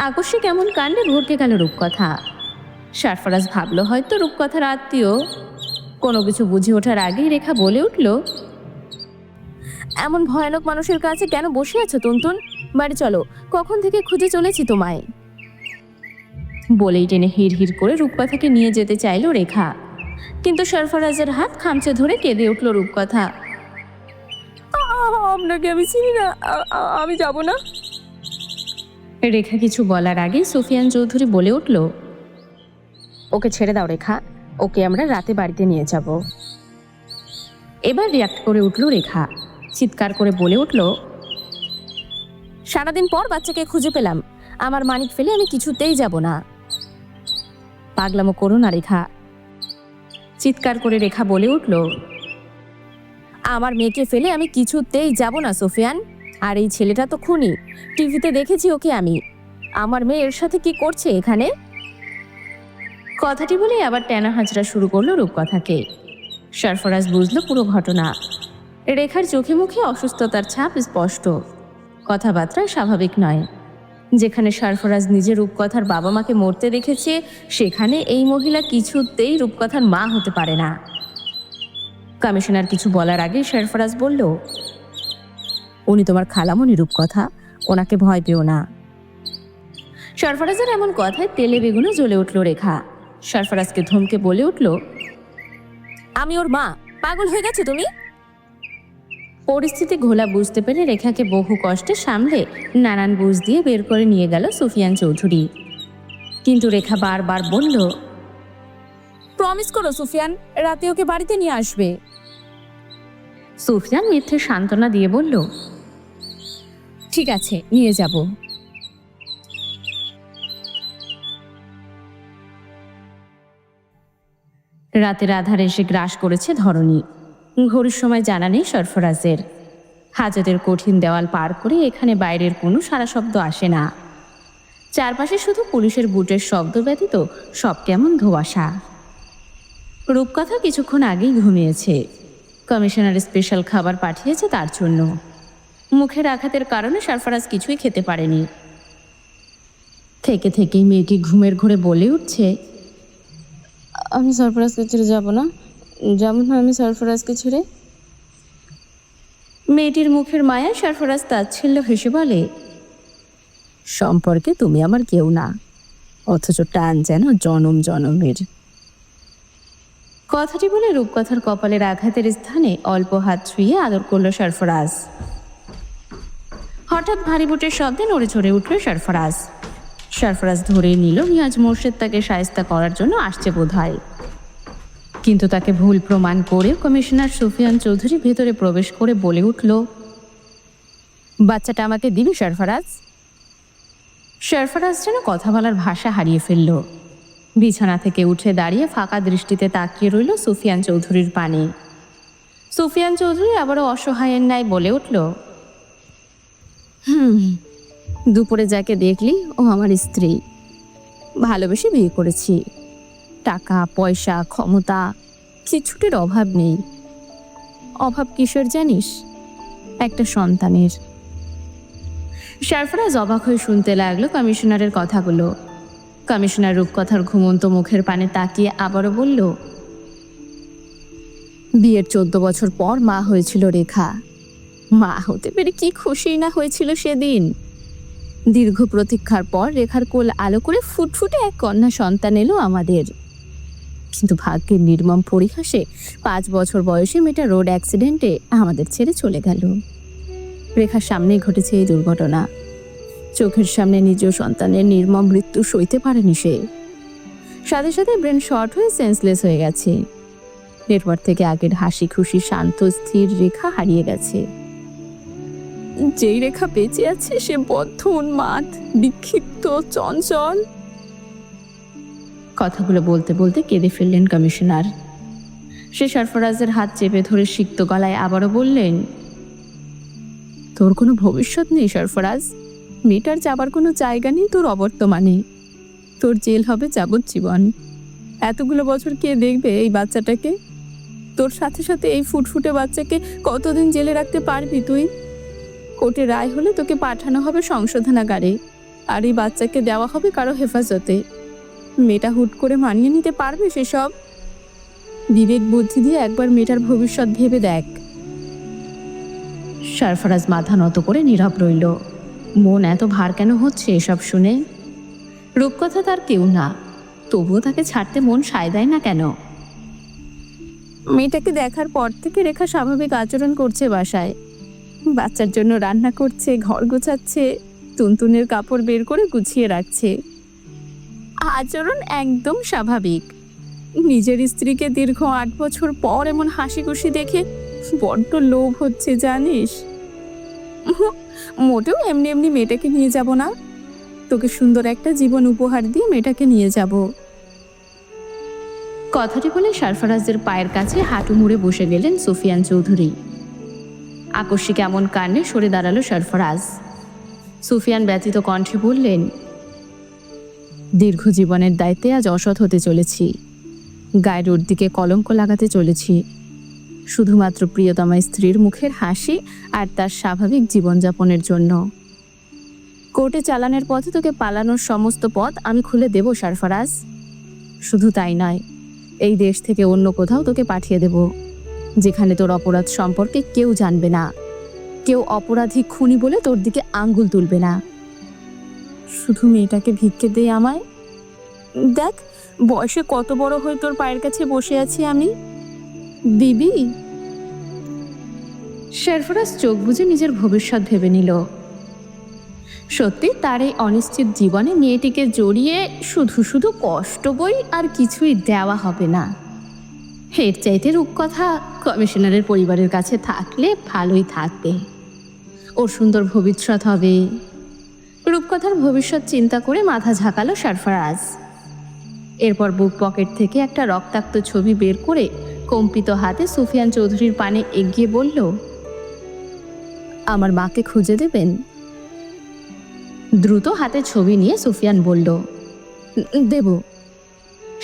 আকস্মিক এমন কাণ্ডে ভরকে গেল রূপকথা। সরফরাজ ভাবল হয়তো রূপকথার আত্মীয়। কোনো কিছু বুঝে ওঠার আগেই রেখা বলে উঠল, এমন ভয়ানক মানুষের কাছে কেন বসে আছো টুনটুন? বাড়ি চলো, কখন থেকে খুঁজে চলেছি তোমায়। বলেই টেনে হিড় হিড় করে রূপকথাকে নিয়ে যেতে চাইল রেখা, কিন্তু সরফরাজের হাত খামচে ধরে কেঁদে উঠল রূপকথা। আপনাকে আমি চিনি না, আমি যাব না। রেখা কিছু বলার আগে সুফিয়ান চৌধুরী বলে উঠল, ওকে ছেড়ে দাও রেখা, ওকে আমরা রাতে বাড়িতে নিয়ে যাব। এবার রিয়াক্ট করে উঠল রেখা, চিৎকার করে বলে উঠল, সারাদিন পর বাচ্চাকে খুঁজে পেলাম, আমার মানিক ফেলে আমি কিছুতেই যাব না। পাগলামো করো না রেখা, চিৎকার করে রেখা বলে উঠল, আমার মেয়েকে ফেলে আমি কিছুতেই যাব না সুফিয়ান, আর এই ছেলেটা তো খুনি, টিভিতে দেখেছি ওকে আমি, আমার মেয়ে এর সাথে কি করছে এখানে? কথাটি বলে আবার টেনা হাজরা শুরু করলো রূপকথাকে। সরফরাজ বুঝলো পুরো ঘটনা। রেখার চোখে মুখে অসুস্থতার ছাপ স্পষ্ট, কথাবার্তা স্বাভাবিক নয়। যেখানে সরফরাজ নিজে রূপকথার বাবা মাকে মরতে দেখেছে, সেখানে এই মহিলা কিছুতেই রূপকথার মা হতে পারে না। কমিশনার কিছু বলার আগে সরফরাজ বলল, উনি তোমার খালামণি রূপকথা, ওনাকে ভয় পেও না। সরফরাজের এমন কথায় তেলে বেগুনে জ্বলে উঠল রেখা। সরফরাজকে ধমকে বলে উঠল, আমি ওর মা, পাগল হয়ে গেছো তুমি? পরিস্থিতি ঘোলা বুঝতে পেরে রেখাকে বহু কষ্টে সামলে নানান বুঝ দিয়ে বের করে নিয়ে গেল সুফিয়ান চৌধুরী। কিন্তু রেখা বারবার বলল, প্রমিস করো সুফিয়ান, রাতে ওকে বাড়িতে নিয়ে আসবে। সুফিয়ান মিথ্যে সান্ত্বনা দিয়ে বলল, ঠিক আছে নিয়ে যাব। রাতের আধারে এসে গ্রাস করেছে ধরণী। ঘড়ির সময় জানা নেই সরফরাজের। হাজতের কঠিন দেওয়াল পার করে এখানে বাইরের কোনো সারা শব্দ আসে না। চারপাশে শুধু পুলিশের বুটের শব্দ ব্যতীত সব কেমন ধোঁয়াশা। রূপকথা কিছুক্ষণ আগেই ঘুমিয়েছে। কমিশনার স্পেশাল খাবার পাঠিয়েছে তার জন্য। মুখের আঘাতের কারণে সরফরাজ কিছুই খেতে পারেনি। থেকে থেকেই মেয়েটি ঘুমের ঘোরে বলে উঠছে, আমি সরফরাজকে ছেড়ে যাব না, যেমন আমি সরফরাজকে ছেড়ে। মেয়েটির মুখের মায়া সরফরাজ তাচ্ছিল্য হেসে বলে, সম্পর্কে তুমি আমার কেউ না, অথচ টান যেন জনম জনমের। কথাটি বলে রূপকথার কপালের আঘাতের স্থানে অল্প হাত ছুঁয়ে আদর করল সরফরাজ। হঠাৎ ভারী বুটের শব্দে নড়ে চড়ে উঠল সরফরাজ। সরফরাজ ধরে নিল নিয়াজ মোর্শেদ তাকে শায়েস্তা করার জন্য আসছে বোধ হয়। কিন্তু তাকে ভুল প্রমাণ করে কমিশনার সুফিয়ান চৌধুরী ভেতরে প্রবেশ করে বলে উঠল, বাচ্চাটা আমাকে দিবি সরফরাজ? সরফরাজ যেন কথা বলার ভাষা হারিয়ে ফেলল। বিছানা থেকে উঠে দাঁড়িয়ে ফাঁকা দৃষ্টিতে তাকিয়ে রইল সুফিয়ান চৌধুরীর পানে। সুফিয়ান চৌধুরী আবারও অসহায়ের ন্যায় বলে উঠল, দুপুরে যাকে দেখলি ও আমার স্ত্রী, ভালোবেসে বিয়ে করেছি। টাকা পয়সা ক্ষমতা কিছুটির অভাব নেই। অভাব কিসের জানিস? একটা সন্তানের। সরফরাজ অবাক হয়ে শুনতে লাগলো কমিশনারের কথাগুলো। কমিশনার রূপকথার ঘুমন্ত মুখের পানে তাকিয়ে আবারও বলল, বিয়ের 14 বছর পর মা হয়েছিল রেখা। মা হতে পেরে কি খুশি না হয়েছিল সেদিন। দীর্ঘ প্রতীক্ষার পর রেখার কোল আলো করে ফুটফুটে এক কন্যা সন্তান এলো আমাদের। কিন্তু ভাগ্যের নির্মম পরিহাসে 5 বছর বয়সে মেয়েটা রোড অ্যাক্সিডেন্টে আমাদের ছেড়ে চলে গেল। রেখার সামনে ঘটেছে এই দুর্ঘটনা। চোখের সামনে নিজ সন্তানের নির্মম মৃত্যু সইতে পারেনি সে। সাথে সাথে ব্রেন শর্ট হয়ে সেন্সলেস হয়ে গেছে। এরপর থেকে আগের হাসি খুশি শান্ত স্থির রেখা হারিয়ে গেছে। যেই রেখা বেঁচে আছে সে বদ্ধ উন্মাদ, বিক্ষিপ্ত, চঞ্চল। কথাগুলো বলতে বলতে কেঁদে ফেললেন কমিশনার। সে সরফরাজের হাত চেপে ধরে সিক্ত গলায় আবারও বললেন, তোর কোনো ভবিষ্যৎ নেই সরফরাজ। মেয়েটার যাবার কোনো জায়গা নেই তোর অবর্তমানে। তোর জেল হবে যাবজ্জীবন। এতগুলো বছর কে দেখবে এই বাচ্চাটাকে? তোর সাথে সাথে এই ফুটফুটে বাচ্চাকে কতদিন জেলে রাখতে পারবি তুই? কোর্টে রায় হলে তোকে পাঠানো হবে সংশোধনাগারে, আর এই বাচ্চাকে দেওয়া হবে কারো হেফাজতে। মেয়েটা হুট করে মানিয়ে নিতে পারবে সেসব? বিবেক বুদ্ধি দিয়ে একবার মেয়েটার ভবিষ্যৎ ভেবে দেখ। সরফরাজ মাথা নত করে নীরব রইল। মন এত ভার কেন হচ্ছে এসব শুনে? রূপকথা তার কেউ না, তবুও তাকে ছাড়তে মন সায় দেয় না কেন? মেয়েটাকে দেখার পর থেকে রেখা স্বাভাবিক আচরণ করছে বাসায়। বাচ্চার জন্য রান্না করছে, ঘর গোছাচ্ছে, তুনতুনের কাপড় বের করে গুছিয়ে রাখছে। আচরণ একদম স্বাভাবিক। নিজের স্ত্রীকে দীর্ঘ 8 বছর পর এমন হাসি খুশি দেখে বড্ড লোভ হচ্ছে জানিস। মোটেও এমনি এমনি মেয়েটাকে নিয়ে যাব না, তোকে সুন্দর একটা জীবন উপহার দিয়ে মেয়েটাকে নিয়ে যাব। কথাটি বলে সরফরাজের পায়ের কাছে হাঁটু মুড়ে বসে গেলেন সুফিয়ান চৌধুরী। আকস্মিক এমন কাণ্ডে সরে দাঁড়ালো সরফরাজ। সুফিয়ান ব্যথিত কণ্ঠে বললেন, দীর্ঘ জীবনের দায়িত্বে আজ অসৎ হতে চলেছি, গায়ের ওর দিকে কলঙ্ক লাগাতে চলেছি, শুধুমাত্র প্রিয়তমা স্ত্রীর মুখের হাসি আর তার স্বাভাবিক জীবনযাপনের জন্য। কোর্টে চালানের পথে তোকে পালানোর সমস্ত পথ আমি খুলে দেব সরফরাজ। শুধু তাই নয়, এই দেশ থেকে অন্য কোথাও তোকে পাঠিয়ে দেব, যেখানে তোর অপরাধ সম্পর্কে কেউ জানবে না, কেউ অপরাধী খুনি বলে তোর দিকে আঙ্গুল তুলবে না। শুধু মেয়েটাকে ভিক্ষে দে আমায়। দেখ বয়সে কত বড় হয়ে তোর পায়ের কাছে বসে আছি আমি, দিবি? সরফরাজ চোখ বুজে নিজের ভবিষ্যৎ ভেবে নিল। সত্যি তার এই অনিশ্চিত জীবনে মেয়েটিকে জড়িয়ে শুধু শুধু কষ্ট বই আর কিছুই দেওয়া হবে না। এর চাইতে রূপকথা কমিশনারের পরিবারের কাছে থাকলে ভালোই থাকবে, ওর সুন্দর ভবিষ্যৎ হবে। রূপকথার ভবিষ্যৎ চিন্তা করে মাথা ঝাঁকালো সরফরাজ। এরপর বুক পকেট থেকে একটা রক্তাক্ত ছবি বের করে কম্পিত হাতে সুফিয়ান চৌধুরীর পানে এগিয়ে বলল, আমার মাকে খুঁজে দেবেন? দ্রুত হাতে ছবি নিয়ে সুফিয়ান বলল, দেব।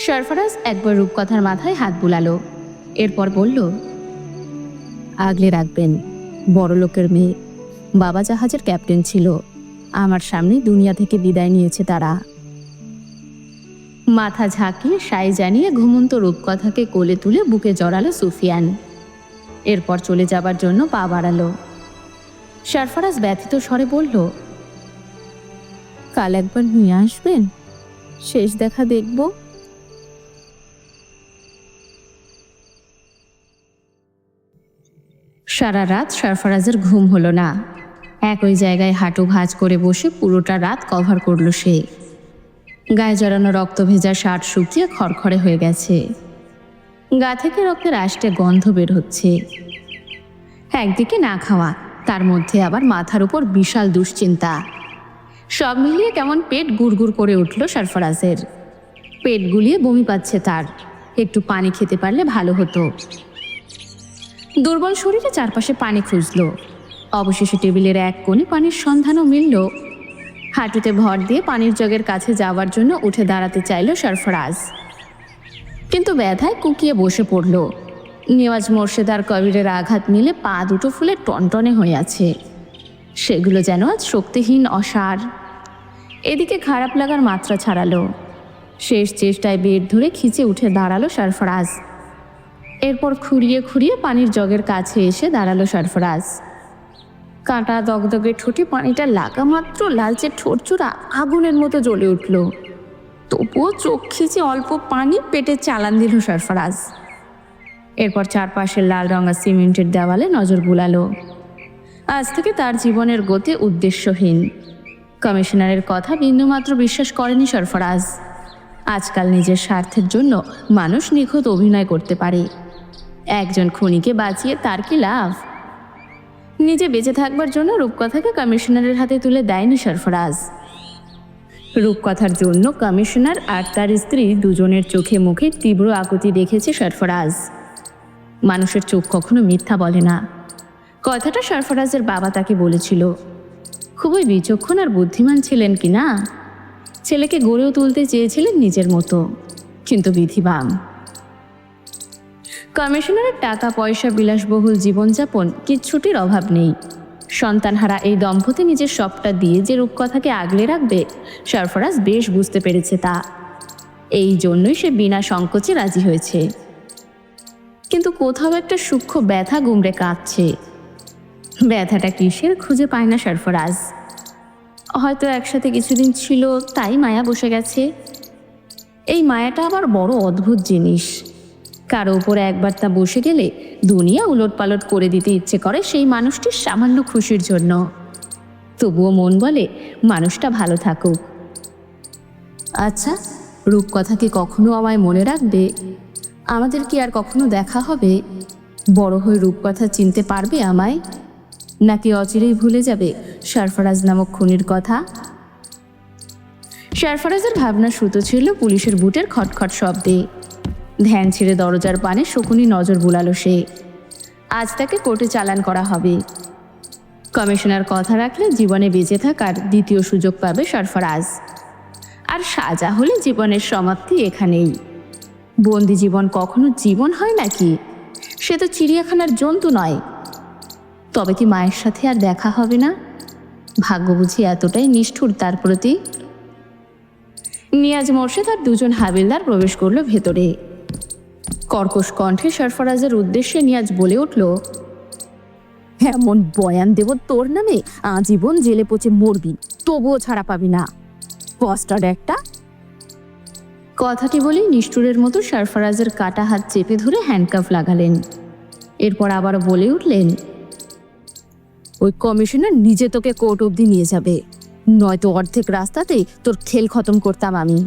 সরফরাজ একবার রূপকথার মাথায় হাত বুলালো, এরপর বলল, আগলে রাখবেন, বড় লোকের মেয়ে, বাবা জাহাজের ক্যাপ্টেন ছিল, আমার সামনে দুনিয়া থেকে বিদায় নিয়েছে তারা। মাথা ঝাঁকিয়ে সায় জানিয়ে ঘুমন্ত রূপকথাকে কোলে তুলে বুকে জড়ালো সুফিয়ান। এরপর চলে যাবার জন্য পা বাড়ালো। সরফরাজ ব্যথিত স্বরে বলল, কাল একবার নিয়ে আসবেন, শেষ দেখা দেখব। সারা রাত সরফরাজের ঘুম হলো না। একই জায়গায় হাঁটু ভাঁজ করে বসে পুরোটা রাত কভার করলো সে। গায়ে জড়ানো রক্ত ভেজা শার্ট শুকিয়ে খড়খড়ে হয়ে গেছে, গা থেকে রক্তের আষ্টে গন্ধ বের হচ্ছে। একদিকে না খাওয়া, তার মধ্যে আবার মাথার উপর বিশাল দুশ্চিন্তা, সব মিলিয়ে কেমন পেট গুড়গুড় করে উঠল সরফরাজের। পেট গুলিয়ে বমি পাচ্ছে তার, একটু পানি খেতে পারলে ভালো হতো। দুর্বল শরীরে চারপাশে পানি খুঁজল, অবশেষে টেবিলের এক কোণে পানির সন্ধানও মিলল। হাঁটুতে ভর দিয়ে পানির জগের কাছে যাওয়ার জন্য উঠে দাঁড়াতে চাইল সরফরাজ, কিন্তু ব্যথায় কুকিয়ে বসে পড়ল। নেওয়াজ মোর্শেদ আর কবিরের আঘাত মিলে পা দুটো ফুলে টনটনে হয়ে আছে, সেগুলো যেন আজ শক্তিহীন অসার। এদিকে খারাপ লাগার মাত্রা ছাড়ালো। শেষ চেষ্টায় বেড ধরে খিচে উঠে দাঁড়ালো সরফরাজ। এরপর খুঁড়িয়ে খুঁড়িয়ে পানির জগের কাছে এসে দাঁড়ালো সরফরাজ। কাঁটা দগদগে ঠোঁটে পানিটা লাগা মাত্র লালচে ঠোঁটচূড়া আগুনের মতো জ্বলে উঠল। তবুও চোখ খিচে অল্প পানি পেটে চালান দিল সরফরাজ। এরপর চারপাশের লাল রঙা সিমেন্টের দেওয়ালে নজর বুলালো। আজ থেকে তার জীবনের গতি উদ্দেশ্যহীন। কমিশনারের কথা বিন্দুমাত্র বিশ্বাস করেনি সরফরাজ। আজকাল নিজের স্বার্থের জন্য মানুষ নিখুঁত অভিনয় করতে পারে, একজন খুনিকে বাঁচিয়ে তার কি লাভ? নিজে বেঁচে থাকবার জন্য রূপকথাকে কমিশনারের হাতে তুলে দেয়নি সরফরাজ। রূপকথার জন্য কমিশনার আর তার স্ত্রী দুজনের চোখে মুখে তীব্র আকুতি দেখেছে সরফরাজ। মানুষের চোখ কখনো মিথ্যা বলে না, কথাটা সরফরাজের বাবা তাকে বলেছিল। খুবই বিচক্ষণ আর বুদ্ধিমান ছিলেন কি না, ছেলেকে গড়েও তুলতে চেয়েছিলেন নিজের মতো, কিন্তু বিধিবাম। কমিশনারের টাকা পয়সা বিলাসবহুল জীবনযাপন কিচ্ছুটির অভাব নেই। সন্তানহারা এই দম্পতি নিজের সবটা দিয়ে যে রূপকথাকে আগলে রাখবে, সরফরাজ বেশ বুঝতে পেরেছে তা। এই জন্যই সে বিনা সংকোচে রাজি হয়েছে। কিন্তু কোথাও একটা সূক্ষ্ম ব্যথা গুমড়ে কাঁপছে। ব্যথাটা কিসের খুঁজে পায় না সরফরাজ। হয়তো একসাথে কিছুদিন ছিল, তাই মায়া বসে গেছে। এই মায়াটা আবার বড় অদ্ভুত জিনিস। কারো উপরে একবার তা বসে গেলে দুনিয়া উলটপালট করে দিতে ইচ্ছে করে সেই মানুষটির সামান্য খুশির জন্য। তবুও মন বলে মানুষটা ভালো থাকুক। আচ্ছা, রূপকথা কি কখনো আমায় মনে রাখবে? আমাদের কি আর কখনো দেখা হবে? বড় হয়ে রূপকথা চিনতে পারবে আমায়, নাকি অচিরেই ভুলে যাবে সরফরাজ নামক খুনির কথা? সরফরাজের ভাবনা শ্রুত ছিল পুলিশের বুটের খটখট শব্দে। ধ্যান ছেড়ে দরজার পানে শকুনি নজর বুলালো সে। আজ তাকে কোর্টে চালান করা হবে। কমিশনার কথা রাখলে জীবনে বেঁচে থাকার দ্বিতীয় সুযোগ পাবে সরফরাজ। আর সাজা হলে জীবনের সমাপ্তি এখানেই। বন্দি জীবন কখনো জীবন হয় নাকি? সে তো চিড়িয়াখানার জন্তু নয়। তবে কি মায়ের সাথে আর দেখা হবে না? ভাগ্য বুঝি এতটাই নিষ্ঠুর তার প্রতি? নিয়াজ মোর্শেদ আর দুজন হাবিলদার প্রবেশ করলো ভেতরে। কর্কশ কণ্ঠে সরফরাজের উদ্দেশ্যে নিয়াজ বলে উঠল, এমন বয়ান দেব তোর নামে, আজীবন জেলে পচে মরবি, তবুও ছাড়া পাবি না, পস্টার একটা। কথাটি বলেই নিষ্ঠুরের মতো সরফরাজের কাটা হাত চেপে ধরে হ্যান্ডকাফ লাগালেন। এরপর আবার বলে উঠলেন, ওই কমিশনার নিজে তোকে কোর্ট অবধি নিয়ে যাবে, নয়তো অর্ধেক রাস্তাতেই তোর খেল খতম করতাম আমি।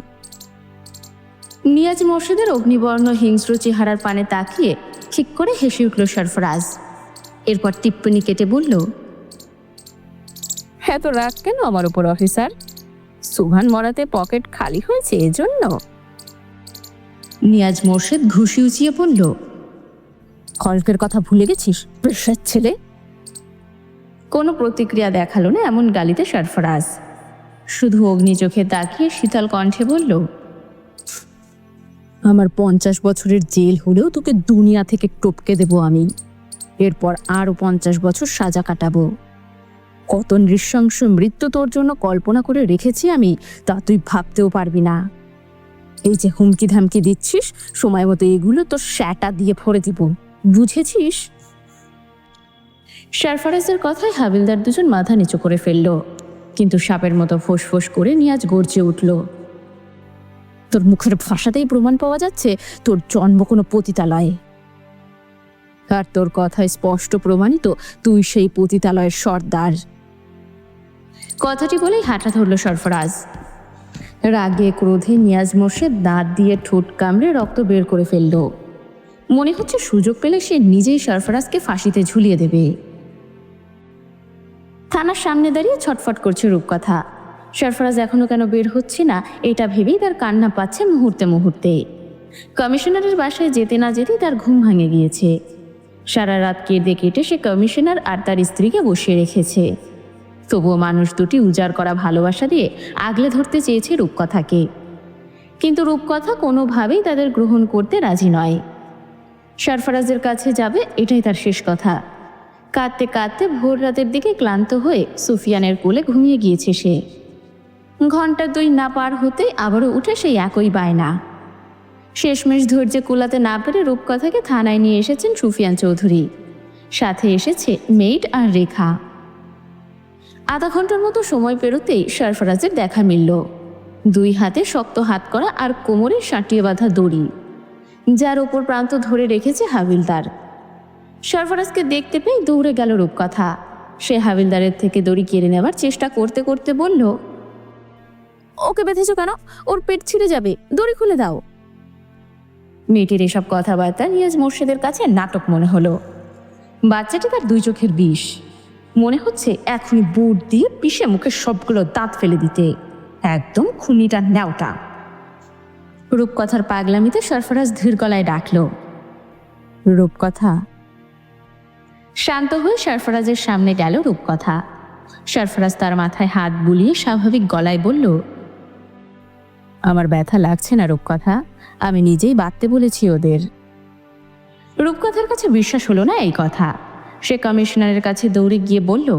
নিয়াজ মোর্শেদের অগ্নিবর্ণ হিংস্র চেহারার পানে তাকিয়ে ঠিক করে হেসে উঠল সরফরাজ। এরপর টিপ্পনি কেটে বলল, এত রাগ কেন আমার উপর অফিসার? সুভান মরাতে পকেট খালি হয়েছে এজন্য? নিয়াজ মোর্শেদ ঘুষি উঁচিয়ে বলল, খলকের কথা ভুলে গেছিস পেশার ছেলে? কোনো প্রতিক্রিয়া দেখালো না এমন গালিতে সরফরাজ। শুধু অগ্নি চোখে তাকিয়ে শীতল কণ্ঠে বলল, আমার 50 বছরের জেল হলেও তোকে দুনিয়া থেকে টপকে দেব আমি। এরপর আরো 50 বছর সাজা কাটাবো। কত নৃশংস মৃত্যু তোর জন্য কল্পনা করে রেখেছি আমি, তা তুই ভাবতেও পারবি না। এই যে হুমকি ধামকি দিচ্ছিস, সময় মতো এগুলো তোর শ্যাটা দিয়ে ভরে দিব, বুঝেছিস? সরফরাজের কথায় হাবিলদার দুজন মাথা নিচু করে ফেলল, কিন্তু সাপের মতো ফোঁস করে নিয়াজ গর্জে উঠল, তোর মুখের ভাষাতেই প্রমাণ পাওয়া যাচ্ছে তোর জন্ম কোনো পতিতালয়ে। আর তোর কথায় স্পষ্ট প্রমাণিত তুই সেই পতিতালয়ের সর্দার। কথাটি বলেই হাঁটা ধরল সরফরাজ। রাগে ক্রোধে নিয়াজ মোর্শেদ দাঁত দিয়ে ঠোঁট কামড়ে রক্ত বের করে ফেলল। মনে হচ্ছে সুযোগ পেলে সে নিজেই সরফরাজকে ফাঁসিতে ঝুলিয়ে দেবে। থানার সামনে দাঁড়িয়ে ছটফট করছে রূপকথা। সরফরাজ এখনো কেন বের হচ্ছে না, এটা ভেবেই তার কান্না পাচ্ছে মুহূর্তে মুহূর্তে। কমিশনারের বাসায় যেতে না যেতেই তার ঘুম ভাঙে গিয়েছে। সারা রাত কেঁদে কেটে সে কমিশনার আর তার স্ত্রীকে বসিয়ে রেখেছে। তবুও মানুষ দুটি উজাড় করা ভালোবাসা দিয়ে আগলে ধরতে চেয়েছে রূপকথাকে, কিন্তু রূপকথা কোনোভাবেই তাদের গ্রহণ করতে রাজি নয়। সরফরাজের কাছে যাবে, এটাই তার শেষ কথা। কাঁদতে কাঁদতে ভোর রাতের দিকে ক্লান্ত হয়ে সুফিয়ানের কোলে ঘুমিয়ে গিয়েছে সে। ঘন্টা 2 না পার হতে আবারও উঠে সেই একই বায়না। শেষমেশ ধৈর্যে কুলাতে না পেরে রূপকথাকে থানায় নিয়ে এসেছেন সুফিয়ান চৌধুরী। সাথে এসেছে মেইড আর রেখা। আধা ঘন্টার মতো সময় পেরোতেই সরফরাজের দেখা মিলল। 2 হাতে শক্ত হাত করা আর কোমরে সাঁটিয়ে বাঁধা দড়ি, যার ওপর প্রান্ত ধরে রেখেছে হাবিলদার। সরফরাজকে দেখতে পেয়ে দৌড়ে গেল রূপকথা। সে হাবিলদারের থেকে দড়ি কেড়ে নেওয়ার চেষ্টা করতে করতে বলল, ওকে বেঁধেছো কেন? ওর পেট ছিঁড়ে যাবে, দড়ি খুলে দাও। মেয়েটির এসব কথাবার্তা নিয়াজ মোর্শেদের কাছে নাটক মনে হলো। বাচ্চাটি তার 2 চোখের বিষ। মনে হচ্ছে এখনই বুট দিয়ে পিষে মুখে সবগুলো দাঁত ফেলে দিতে। একদম খুনিটা ন্যাওটা। রূপকথার পাগলামিতে সরফরাজ ধীর গলায় ডাকল, রূপকথা। শান্ত হয়ে সরফরাজের সামনে গেল রূপকথা। সরফরাজ তার মাথায় হাত বুলিয়ে স্বাভাবিক গলায় বলল, আমার ব্যথা লাগছে না রূপকথা, আমি নিজেই বাঁধতে বলেছি ওদের। রূপকথার কাছে বিশ্বাস হলো না এই কথা। সে কমিশনারের কাছে দৌড়ে গিয়ে বলল,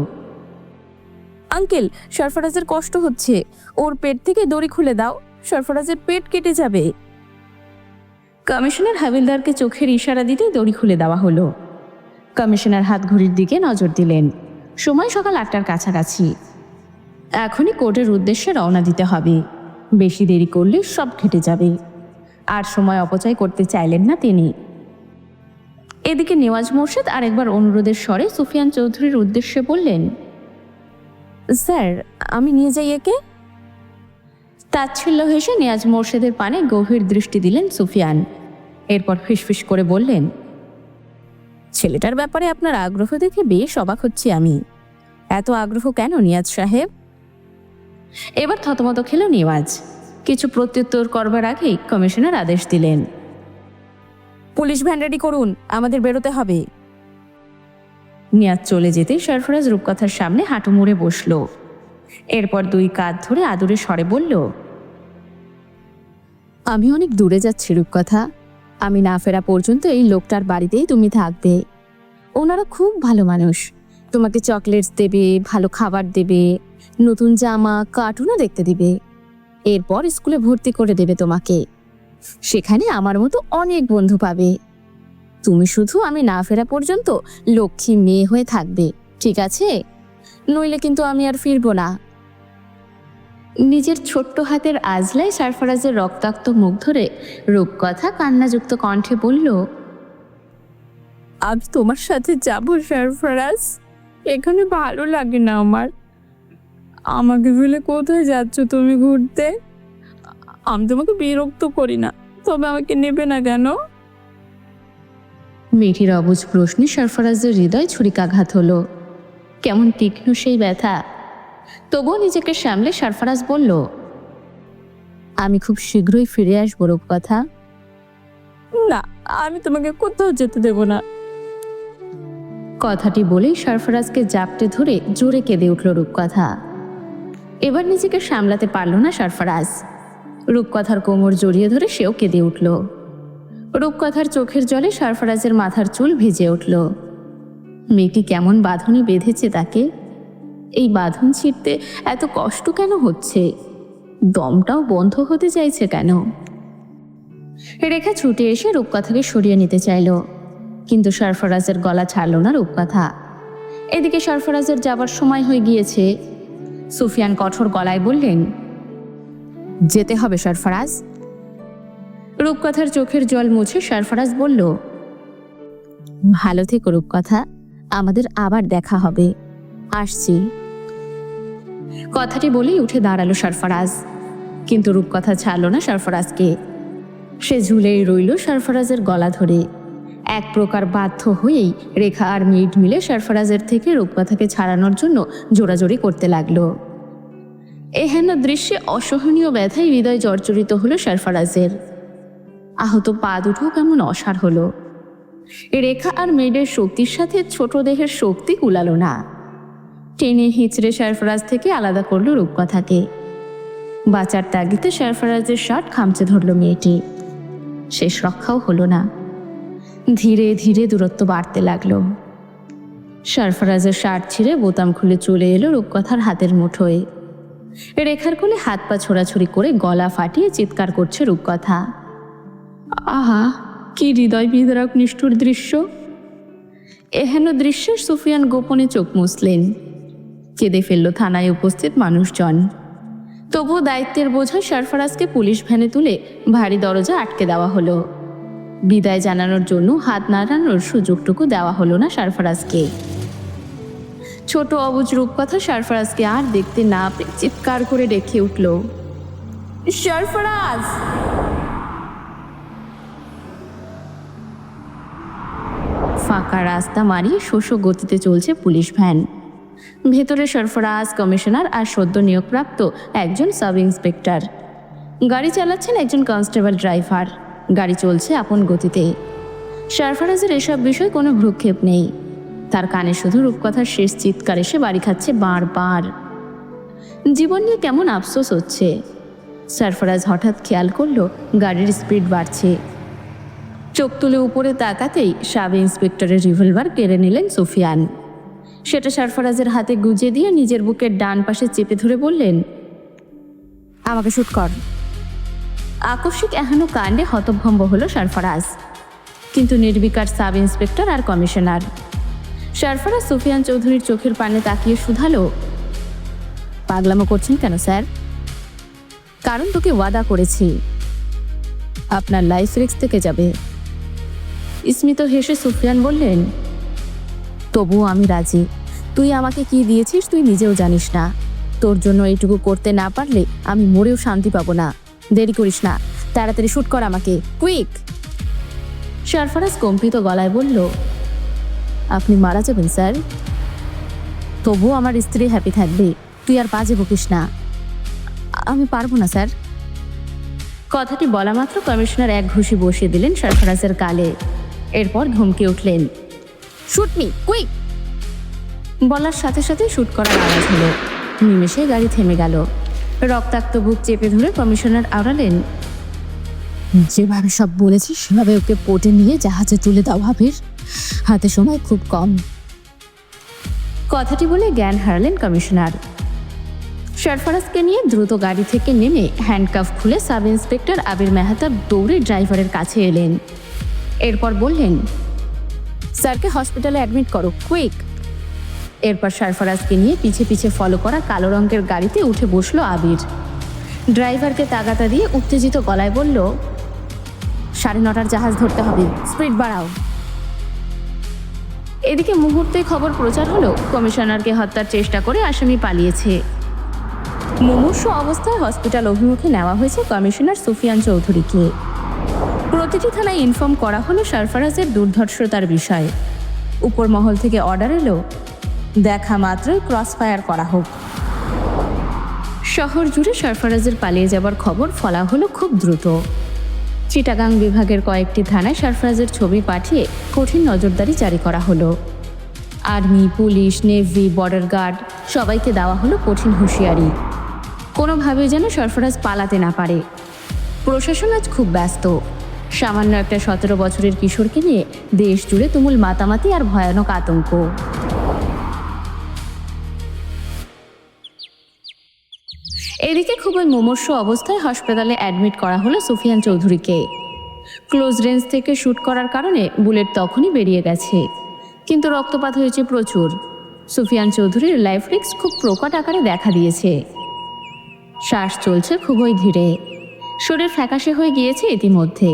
আঙ্কেল, সরফরাজের কষ্ট হচ্ছে, ওর পেট থেকে দড়ি খুলে দাও, সরফরাজের পেট কেটে যাবে। কমিশনার হাবিলদারকে চোখের ইশারা দিতেই দড়ি খুলে দেওয়া হলো। কমিশনার হাত ঘড়ির দিকে নজর দিলেন। সময় সকাল 8টার কাছাকাছি। এখনই কোর্টের উদ্দেশ্যে রওনা দিতে হবে, বেশি দেরি করলে সব ঘেটে যাবে। আর সময় অপচয় করতে চাইলেন না তিনি। এদিকে নেওয়াজ মোর্শেদ আরেকবার অনুরোধের স্বরে সুফিয়ান চৌধুরীর উদ্দেশ্যে বললেন, স্যার আমি নিয়ে যাই একে। তাচ্ছিল্য হেসে নেওয়াজ মোর্শেদের পানে গভীর দৃষ্টি দিলেন সুফিয়ান। এরপর ফিসফিস করে বললেন, ছেলেটার ব্যাপারে আপনার আগ্রহ দেখে বেশ অবাক হচ্ছি আমি। এত আগ্রহ কেন নিয়াজ সাহেব? এবার থতমত খেল নেওয়াজ। কিছু প্রত্যুত্তর করবার আগেই কমিশনার আদেশ দিলেন, পুলিশ ভ্যান রেডি করুন, আমাদের বেরোতে হবে। নিয়াজ চলে যেতে সরফরাজ রূপকথার সামনে হাঁটু মুড়ে বসল। এরপর দুই কাঁধ ধরে আদুরে স্বরে বলল, আমি অনেক দূরে যাচ্ছি রূপকথা। আমি না ফেরা পর্যন্ত এই লোকটার বাড়িতেই তুমি থাকবে। ওনারা খুব ভালো মানুষ, তোমাকে চকলেটস দেবে, ভালো খাবার দেবে, নতুন জামা কার্টুনও দেখতে দিবে। এরপর স্কুলে ভর্তি করে দেবে তোমাকে। সেখানে আমার মতো অনেক বন্ধু পাবে। তুমি শুধু আমি না ফেরা পর্যন্ত লক্ষ্মী মেয়ে হয়ে থাকবে, ঠিক আছে? নইলে কিন্তু আমি আর ফিরবো না। নিজের ছোট্ট হাতের আজলায় সরফরাজের রক্তাক্ত মুখ ধরে রূপকথা কান্নাযুক্ত কণ্ঠে বলল, আমি তোমার সাথে যাব সরফরাজ। এখানে ভালো লাগে না আমার। আমাকে ফেলে কোথায় যাচ্ছ তুমি ঘুরতে? আমি তোমাকে বিরক্ত করি না, তবে আমাকে নেবে না কেন? মেয়েটির অবুঝ প্রশ্নে সরফরাজের হৃদয় ছুরিকাঘাত হলো। কেমন তীক্ষ্ণ সেই ব্যথা। তবুও নিজেকে সামলে সরফরাজ বলল, আমি খুব শীঘ্রই ফিরে আসবো রূপকথা। না, আমি তোমাকে কোথাও যেতে দেব না। কথাটি বলেই সরফরাজকে জাপটে ধরে জোরে কেঁদে উঠল রূপকথা। এবার নিজেকে সামলাতে পারল না সরফরাজ। রূপকথার কোমর জড়িয়ে ধরে সেও কেঁদে উঠল। রূপকথার চোখের জলে সরফরাজের মাথার চুল ভিজে উঠল। মেয়েটি কেমন বাঁধনে বেঁধেছে তাকে। এই বাঁধন ছিঁড়তে এত কষ্ট কেন হচ্ছে? দমটাও বন্ধ হতে চাইছে কেন? রেখা ছুটে এসে রূপকথাকে সরিয়ে নিতে চাইল, কিন্তু সরফরাজের গলা ছাড়ল না রূপকথা। এদিকে সরফরাজের যাবার সময় হয়ে গিয়েছে। সুফিয়ান কঠোর গলায় বললেন, যেতে হবে সরফরাজ। রূপকথার চোখের জল মুছে সরফরাজ বলল, ভালো থেকো রূপকথা, আমাদের আবার দেখা হবে, আসছি। কথাটি বলেই উঠে দাঁড়ালো সরফরাজ, কিন্তু রূপকথা ছাড়ল না সরফরাজকে। সে ঝুলেই রইল সরফরাজের গলা ধরে। এক প্রকার বাধ্য হয়েই রেখা আর মিট মিলে সরফরাজের থেকে রূপকথাকে ছাড়ানোর জন্য জোরাজোরি করতে লাগলো। এহেন দৃশ্যে অসহনীয় ব্যথায় হৃদয় জর্জরিত হলো সরফরাজের। আহত পা দুটো কেমন অসাড় হলো। রেখা আর মেয়েদের শক্তির সাথে ছোট দেহের শক্তি কুলালো না। টেনে হিচড়ে সরফরাজ থেকে আলাদা করলো রূপকথাকে। বাঁচার তাগিদে সরফরাজের শার্ট খামচে ধরল মেয়েটি। শেষ রক্ষাও হলো না। ধীরে ধীরে দূরত্ব বাড়তে লাগলো। সরফরাজের শার্ট ছিঁড়ে বোতাম খুলে চলে এলো রূপকথার হাতের মুঠোয়। রেখার কোলে হাত পা ছোড়াছুড়ি করে গলা ফাটিয়ে চিৎকার করছে রূপকথা। আহা, কি হৃদয় বিদারক নিষ্ঠুর দৃশ্য! এহেন দৃশ্যে সুফিয়ান গোপনে চোখ মুছলেন। কেঁদে ফেলল থানায় উপস্থিত মানুষজন। তবুও দায়িত্বের বোঝায় সরফরাজকে পুলিশ ভ্যানে তুলে ভারী দরজা আটকে দেওয়া হলো। বিদায় জানানোর জন্য হাত নাড়ানোর সুযোগটুকু দেওয়া হলো না সরফরাজকে। ছোট অবুঝ রূপকথা সরফরাজকে আর দেখতে না পেয়ে চিৎকার করে ডেকে উঠল, সরফরাজ! ফাঁকা রাস্তা মারিয়ে শোষ গতিতে চলছে পুলিশ ভ্যান। ভেতরে সরফরাজ, কমিশনার আর সদ্য নিয়োগপ্রাপ্ত একজন সাব ইন্সপেক্টর। গাড়ি চালাচ্ছেন একজন কনস্টেবল ড্রাইভার। গাড়ি চলছে আপন গতিতে। সরফরাজের এসব বিষয় কোনো ভ্রুক্ষেপ নেই। তার কানে শুধু রূপকথার শেষ চিৎকার এসে বাড়ি খাচ্ছে বারবার। জীবন নিয়ে কেমন আফসোস হচ্ছে। সরফরাজ হঠাৎ খেয়াল করলো গাড়ির স্পিড বাড়ছে। চোখ তুলে উপরে তাকাতেই সাব ইন্সপেক্টরের রিভলভার কেড়ে নিলেন সুফিয়ান। সেটা সরফরাজের হাতে গুজে দিয়ে নিজের বুকের ডান পাশে চেপে ধরে বললেন, আমাকে শুট কর। আকস্মিক এহেন কাণ্ডে হতভম্ব হলো সরফরাজ, কিন্তু নির্বিকার সাব ইন্সপেক্টর আর কমিশনার। সরফরাজ সুফিয়ান চৌধুরীর চোখের পানে তাকিয়ে শুধালো, পাগলামো করছেন কেন স্যার? কারণ তোকে ওয়াদা করেছি আপনার লাইফ রিস্ক থেকে যাবে। স্মিত হেসে সুফিয়ান বললেন, তবুও আমি রাজি। তুই আমাকে কি দিয়েছিস তুই নিজেও জানিস না। তোর জন্য এইটুকু করতে না পারলে আমি মরেও শান্তি পাবো না। দেরি করিস না, তাড়াতাড়ি শুট কর আমাকে, কুইক। সরফরাজ কম্পিত গলায় বলল, আপনি মারা যাবেন স্যার, তবুও আমার স্ত্রী হ্যাপি থাকবে। তুই আর বাজে বকিস না। আমি পারবো না স্যার। কথাটি বলা মাত্র কমিশনার এক ঘুষি বসিয়ে দিলেন সরফরাজের গালে। এরপর ধমকে উঠলেন, শুট মি কুইক। বলার সাথে সাথে শুট করার আওয়াজ হলো। নিমেষে গাড়ি থেমে গেল। রক্তাক্ত বুক চেপে ধরে কমিশনার আওড়ালেন, যেভাবে সব বলেছি সেভাবে ওকে পোটে নিয়ে জাহাজে তুলে দাও ভাবির, হাতে সময় খুব কম। কথাটি বলে জ্ঞান হারালেন কমিশনার। সরফরাজকে নিয়ে দ্রুত গাড়ি থেকে নেমে হ্যান্ডকাফ খুলে সাব ইন্সপেক্টর আবির মেহতাব দৌড়ে ড্রাইভারের কাছে এলেন। এরপর বললেন, স্যারকে হসপিটালে অ্যাডমিট করো, কুইক। এরপর সরফরাজকে নিয়ে পিছে পিছে ফলো করা কালো রঙের গাড়িতে উঠে বসলো আবির। ড্রাইভারকে তাগাতা দিয়ে উত্তেজিত গলায় বলল, 9:30 জাহাজ ধরতে হবে, স্পিড বাড়াও। এদিকে মুহূর্তে খবর প্রচার হলো কমিশনারকে হত্যার চেষ্টা করে আসামি পালিয়েছে। মুমূর্ষু অবস্থায় হসপিটাল অভিমুখে নেওয়া হয়েছে কমিশনার সুফিয়ান চৌধুরীকে। প্রতিটি থানায় ইনফর্ম করা হলো সরফরাজের দুর্ধর্ষতার বিষয়। উপর মহল থেকে অর্ডার এলো, দেখা মাত্রই ক্রস ফায়ার করা হোক। শহর জুড়ে সরফরাজের পালিয়ে যাবার খবর ফলা হলো খুব দ্রুত। চিটাগাং বিভাগের কয়েকটি থানায় সরফরাজের ছবি পাঠিয়ে কঠিন নজরদারি জারি করা হলো। Army, police, navy, border guard সবাইকে দেওয়া হলো কঠিন হুঁশিয়ারি, কোনোভাবেই যেন সরফরাজ পালাতে না পারে। প্রশাসন আজ খুব ব্যস্ত। সামান্য একটা 17 বছরের কিশোরকে নিয়ে দেশ জুড়ে তুমুল মাতামাতি আর ভয়ানক আতঙ্ক। এদিকে খুবই মুমূর্ষু অবস্থায় হাসপাতালে অ্যাডমিট করা হলো সুফিয়ান চৌধুরীকে। ক্লোজ রেঞ্জ থেকে শ্যুট করার কারণে বুলেট তখনই বেরিয়ে গেছে, কিন্তু রক্তপাত হয়েছে প্রচুর। সুফিয়ান চৌধুরীর লাইফ রিস্ক খুব প্রকট আকারে দেখা দিয়েছে। শ্বাস চলছে খুবই ধীরে, শরীর ফ্যাকাশে হয়ে গিয়েছে ইতিমধ্যে।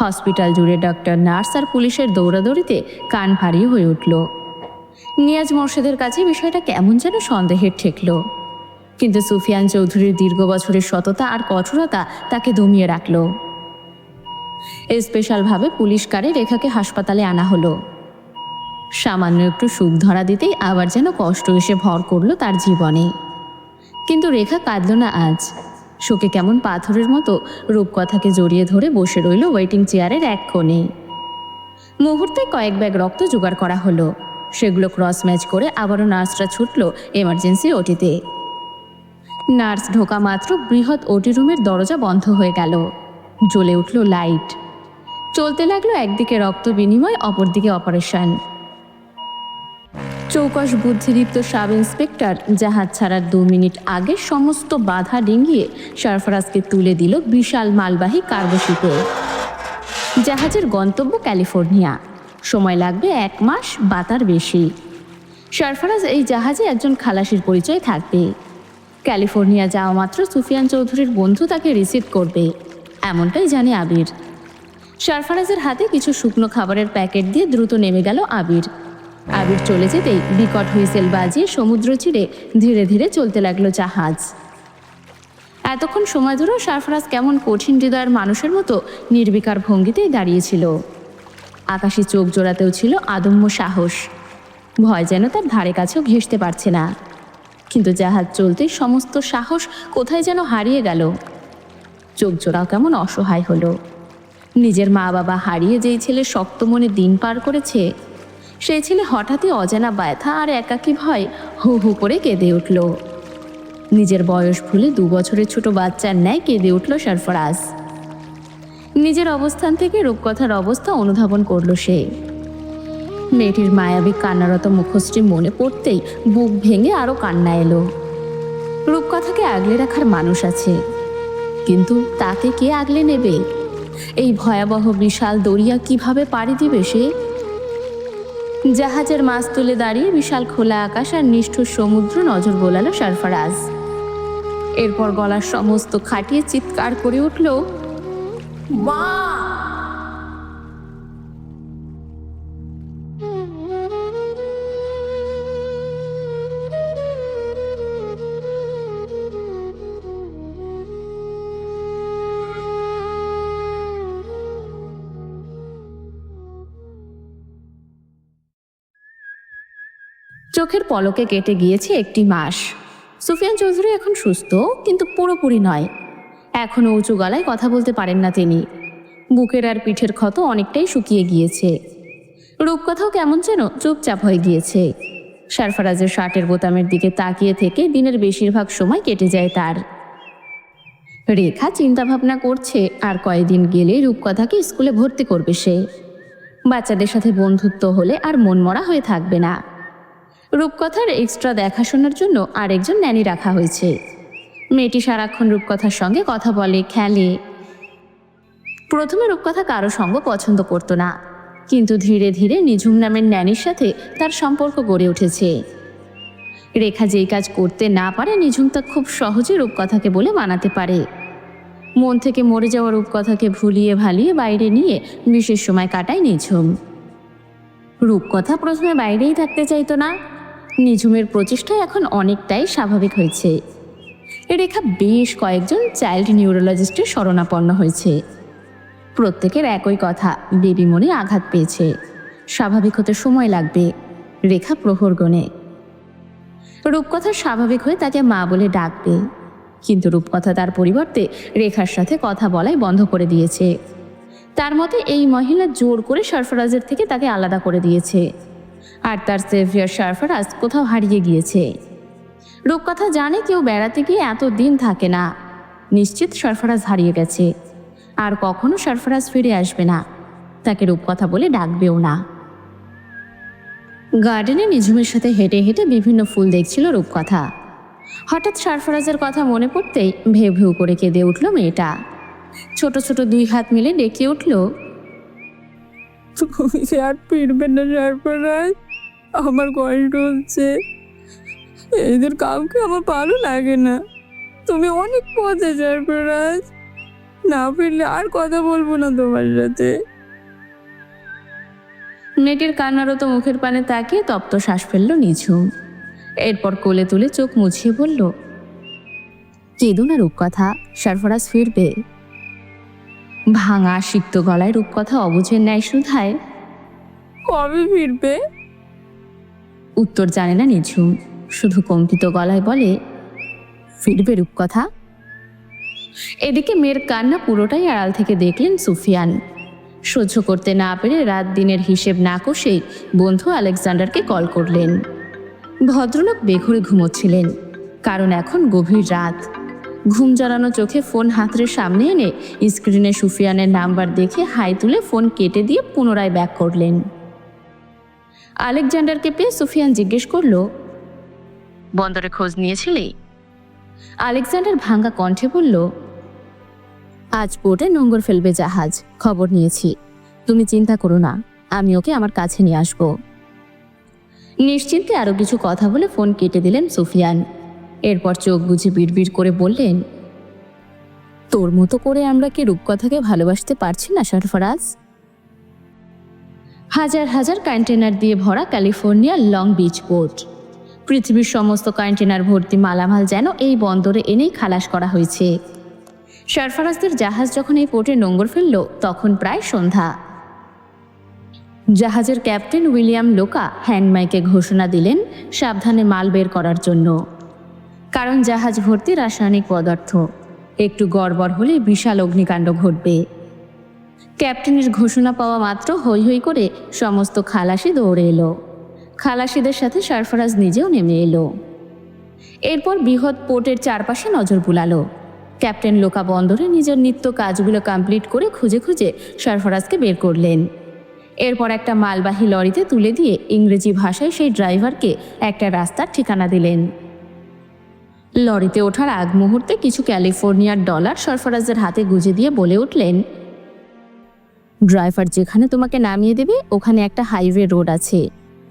হসপিটাল জুড়ে ডক্টর, নার্স আর পুলিশের দৌড়াদৌড়িতে কান ভারী হয়ে উঠল। নিয়াজ মোর্শেদের কাছে বিষয়টা কেমন যেন সন্দেহের ঠেকল, কিন্তু সুফিয়ান চৌধুরীর দীর্ঘ বছরের সততা আর কঠোরতা তাকে দমিয়ে রাখল। স্পেশালভাবে পুলিশ কারে রেখাকে হাসপাতালে আনা হলো। সামান্য একটু সুখ ধরা দিতেই আবার যেন কষ্ট এসে ভর করলো তার জীবনে। কিন্তু রেখা কাঁদল না আজ। শোকে কেমন পাথরের মতো রূপকথাকে জড়িয়ে ধরে বসে রইল ওয়েটিং চেয়ারের এক কোণে। মুহূর্তে কয়েক ব্যাগ রক্ত জোগাড় করা হলো। সেগুলো ক্রস ম্যাচ করে আবারও নার্সরা ছুটল এমার্জেন্সি ওটিতে। নার্স ঢোকা মাত্র বৃহৎ ওটি রুমের দরজা বন্ধ হয়ে গেল। জ্বলে উঠল লাইট। চলতে লাগলো একদিকে রক্ত বিনিময়, অপরদিকে অপারেশন। চৌকস বুদ্ধিদীপ্ত সাব ইন্সপেক্টর জাহাজ ছাড়ার 2 মিনিট আগে সমস্ত বাধা ডিঙ্গিয়ে সরফরাজকে তুলে দিল বিশাল মালবাহী কার্গো শিপে। জাহাজের গন্তব্য ক্যালিফোর্নিয়া। সময় লাগবে 1 মাস বা তার বেশি। সরফরাজ এই জাহাজে একজন খালাসির পরিচয় থাকবে। ক্যালিফোর্নিয়া যাওয়া মাত্র সুফিয়ান চৌধুরীর বন্ধু তাকে রিসিভ করবে, এমনটাই জানে আবির। সরফরাজের হাতে কিছু শুকনো খাবারের প্যাকেট দিয়ে দ্রুত নেমে গেল আবির। আবির চলে যেতেই বিকট হুইসেল বাজিয়ে সমুদ্র চিরে ধীরে ধীরে চলতে লাগলো জাহাজ। এতক্ষণ সময় ধরেও সরফরাজ কেমন কঠিন হৃদয়ের মানুষের মতো নির্বিকার ভঙ্গিতেই দাঁড়িয়েছিল। আকাশে চোখ জোড়াতেও ছিল আদম্য সাহস। ভয় যেন তার ধারে কাছেও ঘেঁষতে পারছে না। কিন্তু জাহাজ চলতে সমস্ত সাহস কোথায় যেন হারিয়ে গেল। চোখ জোড়াও কেমন অসহায় হলো। নিজের মা বাবা হারিয়ে যেই ছেলে শক্ত মনে দিন পার করেছে, সেই ছেলে হঠাৎই অজানা ব্যথা আর একাকী ভয় হু হু করে কেঁদে উঠল। নিজের বয়স ভুলে 2 বছরের ছোট বাচ্চার ন্যায় কেঁদে উঠল সরফরাজ। নিজের অবস্থান থেকে রূপকথার অবস্থা অনুধাবন করল সে। মেয়েটির মায়াবী কান্নারত মুখশ্রী মনে পড়তেই বুক ভেঙে আরও কান্না এলো। রূপকথাকে আগলে রাখার মানুষ আছে, কিন্তু তাকে কে আগলে নেবে? এই ভয়াবহ বিশাল দরিয়া কিভাবে পাড়ি দিবে সে? জাহাজের মাছ তুলে দাঁড়িয়ে বিশাল খোলা আকাশ আর নিষ্ঠুর সমুদ্র নজর বোলালো সরফরাজ। এরপর গলার সমস্ত খাটিয়ে চিৎকার করে উঠল, মা! চোখের পলকে কেটে গিয়েছে একটি মাস। সুফিয়ান চৌধুরী এখন সুস্থ, কিন্তু পুরোপুরি নয়। এখনও উঁচু গলায় কথা বলতে পারেন না তিনি। বুকের আর পিঠের ক্ষত অনেকটাই শুকিয়ে গিয়েছে। রূপকথাও কেমন যেন চুপচাপ হয়ে গিয়েছে। সরফরাজের শার্টের বোতামের দিকে তাকিয়ে থেকে দিনের বেশিরভাগ সময় কেটে যায় তার। রেখা চিন্তা ভাবনা করছে আর কয়েকদিন গেলে রূপকথাকে স্কুলে ভর্তি করবে সে। বাচ্চাদের সাথে বন্ধুত্ব হলে আর মনমরা হয়ে থাকবে না। রূপকথার এক্সট্রা দেখাশোনার জন্য আরেকজন ন্যানি রাখা হয়েছে। মেয়েটি সারাক্ষণ রূপকথার সঙ্গে কথা বলে, খেলে। প্রথমে রূপকথা কারো সঙ্গ পছন্দ করতো না, কিন্তু ধীরে ধীরে নিঝুম নামের ন্যানির সাথে তার সম্পর্ক গড়ে উঠেছে। রেখা যেই কাজ করতে না পারে নিঝুম তা খুব সহজে রূপকথাকে বলে বানাতে পারে। মন থেকে মরে যাওয়া রূপকথাকে ভুলিয়ে ভালিয়ে বাইরে নিয়ে বিশেষ সময় কাটায় নিঝুম। রূপকথা প্রথমে বাইরেই থাকতে চাইতো না। নিঝুমের প্রচেষ্টায় এখন অনেকটাই স্বাভাবিক হয়েছে। রেখা বেশ কয়েকজন চাইল্ড নিউরোলজিস্টের শরণাপন্ন হয়েছে। প্রত্যেকের একই কথা, বেবি মনে আঘাত পেয়েছে, স্বাভাবিক হতে সময় লাগবে। রেখা প্রহর গণে। রূপকথা স্বাভাবিক হয়ে তাকে মা বলে ডাকবে, কিন্তু রূপকথা তার পরিবর্তে রেখার সাথে কথা বলাই বন্ধ করে দিয়েছে। তার মতে এই মহিলা জোর করে সরফরাজের থেকে তাকে আলাদা করে দিয়েছে, আর তার সেভিয়ার সরফরাজ কোথাও হারিয়ে গিয়েছে। রূপকথা জানে কেউ বেড়াতে গিয়ে এত দিন থাকে না। নিশ্চিত সরফরাজ হারিয়ে গেছে, আর কখনো সরফরাজ ফিরে আসবে না। তাকে রূপকথা বলে ডাকবেও না। গার্ডেনে নিঝুমের সাথে হেঁটে হেঁটে বিভিন্ন ফুল দেখছিল রূপকথা। হঠাৎ সরফরাজের কথা মনে পড়তেই ভেউ ভেউ করে কেঁদে উঠল মেয়েটা। ছোট ছোট দুই হাত মিলে ডেকে উঠল, তুমি আর ফিরবে না সরফরাজ, আমার কষ্ট হচ্ছে। এদের কাউকে আমার ভালো লাগে না। তুমি অনেক পথে সরফরাজ, না ফিরলে আর কথা বলবো না তোমার সাথে। মেয়েটির কান্নারত মুখের পানে তাকিয়ে তপ্ত শ্বাস ফেলল নিঝুম। এরপর কোলে তুলে চোখ মুছিয়ে বলল, কেঁদো না রূপকথা, সরফরাজ ফিরবে। ভাঙা সিক্ত গলায় রূপকথা অবুঝের ন্যায় শুধায়, কবে ফিরবে? উত্তর জানে না নিঝুম, শুধু কম্পিত গলায় বলে, ফিরবে রূপকথা। এদিকে মেয়ের কান্না পুরোটাই আড়াল থেকে দেখলেন সুফিয়ান। সহ্য করতে না পেরে রাত দিনের হিসেব না কষেই বন্ধু আলেকজান্ডারকে কল করলেন। ভদ্রলোক বেঘরে ঘুমোচ্ছিলেন, কারণ এখন গভীর রাত। ঘুম জড়ানো চোখে ফোন হাতের সামনে এনে স্ক্রিনে সুফিয়ানের নাম্বার দেখে হাই তুলে ফোন কেটে দিয়ে পুনরায় ব্যাক করলেন। আলেকজান্ডারকে পেয়ে সুফিয়ান জিজ্ঞেস করল, বন্দরে খোঁজ নিয়েছিলি? আলেকজান্ডার ভাঙ্গা কণ্ঠে বলল, আজ পোর্টে নোঙর ফেলবে জাহাজ, খবর নিয়েছি। তুমি চিন্তা করো না, আমি ওকে আমার কাছে নিয়ে আসবো। নিশ্চিন্তে আরো কিছু কথা বলে ফোন কেটে দিলেন সুফিয়ান। এরপর চোখ বুজে বিড়বিড় করে বললেন, তোর মতো করে আমরা কি রূপকথাকে ভালোবাসতে পারছি না সরফরাজ? হাজার হাজার কন্টেনার দিয়ে ভরা ক্যালিফোর্নিয়ার লং বিচ পোর্ট। পৃথিবীর সমস্ত কন্টেনার ভর্তি মালামাল যেন এই বন্দরে এনেই খালাস করা হয়েছে। সরফরাজদের জাহাজ যখন এই পোর্টে নোঙর ফেলল তখন প্রায় সন্ধ্যা। জাহাজের ক্যাপ্টেন উইলিয়াম লোকা হ্যান্ডমাইকে ঘোষণা দিলেন সাবধানে মাল বের করার জন্য, কারণ জাহাজ ভর্তি রাসায়নিক পদার্থ, একটু গড়বড় হলে বিশাল অগ্নিকাণ্ড ঘটবে। ক্যাপ্টেনের ঘোষণা পাওয়া মাত্র হৈ হৈ করে সমস্ত খালাসি দৌড়ে এলো। খালাসিদের সাথে সরফরাজ নিজেও নেমে এলো। এরপর বৃহৎ পোর্টের চারপাশে নজর বুলালো। ক্যাপ্টেন লোকা বন্দরে নিজের নিত্য কাজগুলো কমপ্লিট করে খুঁজে খুঁজে সরফরাজকে বের করলেন। এরপর একটা মালবাহী লরিতে তুলে দিয়ে ইংরেজি ভাষায় সেই ড্রাইভারকে একটা রাস্তার ঠিকানা দিলেন। লরিতে ওঠার আগ মুহূর্তে কিছু ক্যালিফোর্নিয়ার ডলার সরফরাজের হাতে গুঁজে দিয়ে বলে উঠলেন, ড্রাইভার যেখানে তোমাকে নামিয়ে দেবে ওখানে একটা হাইওয়ে রোড আছে,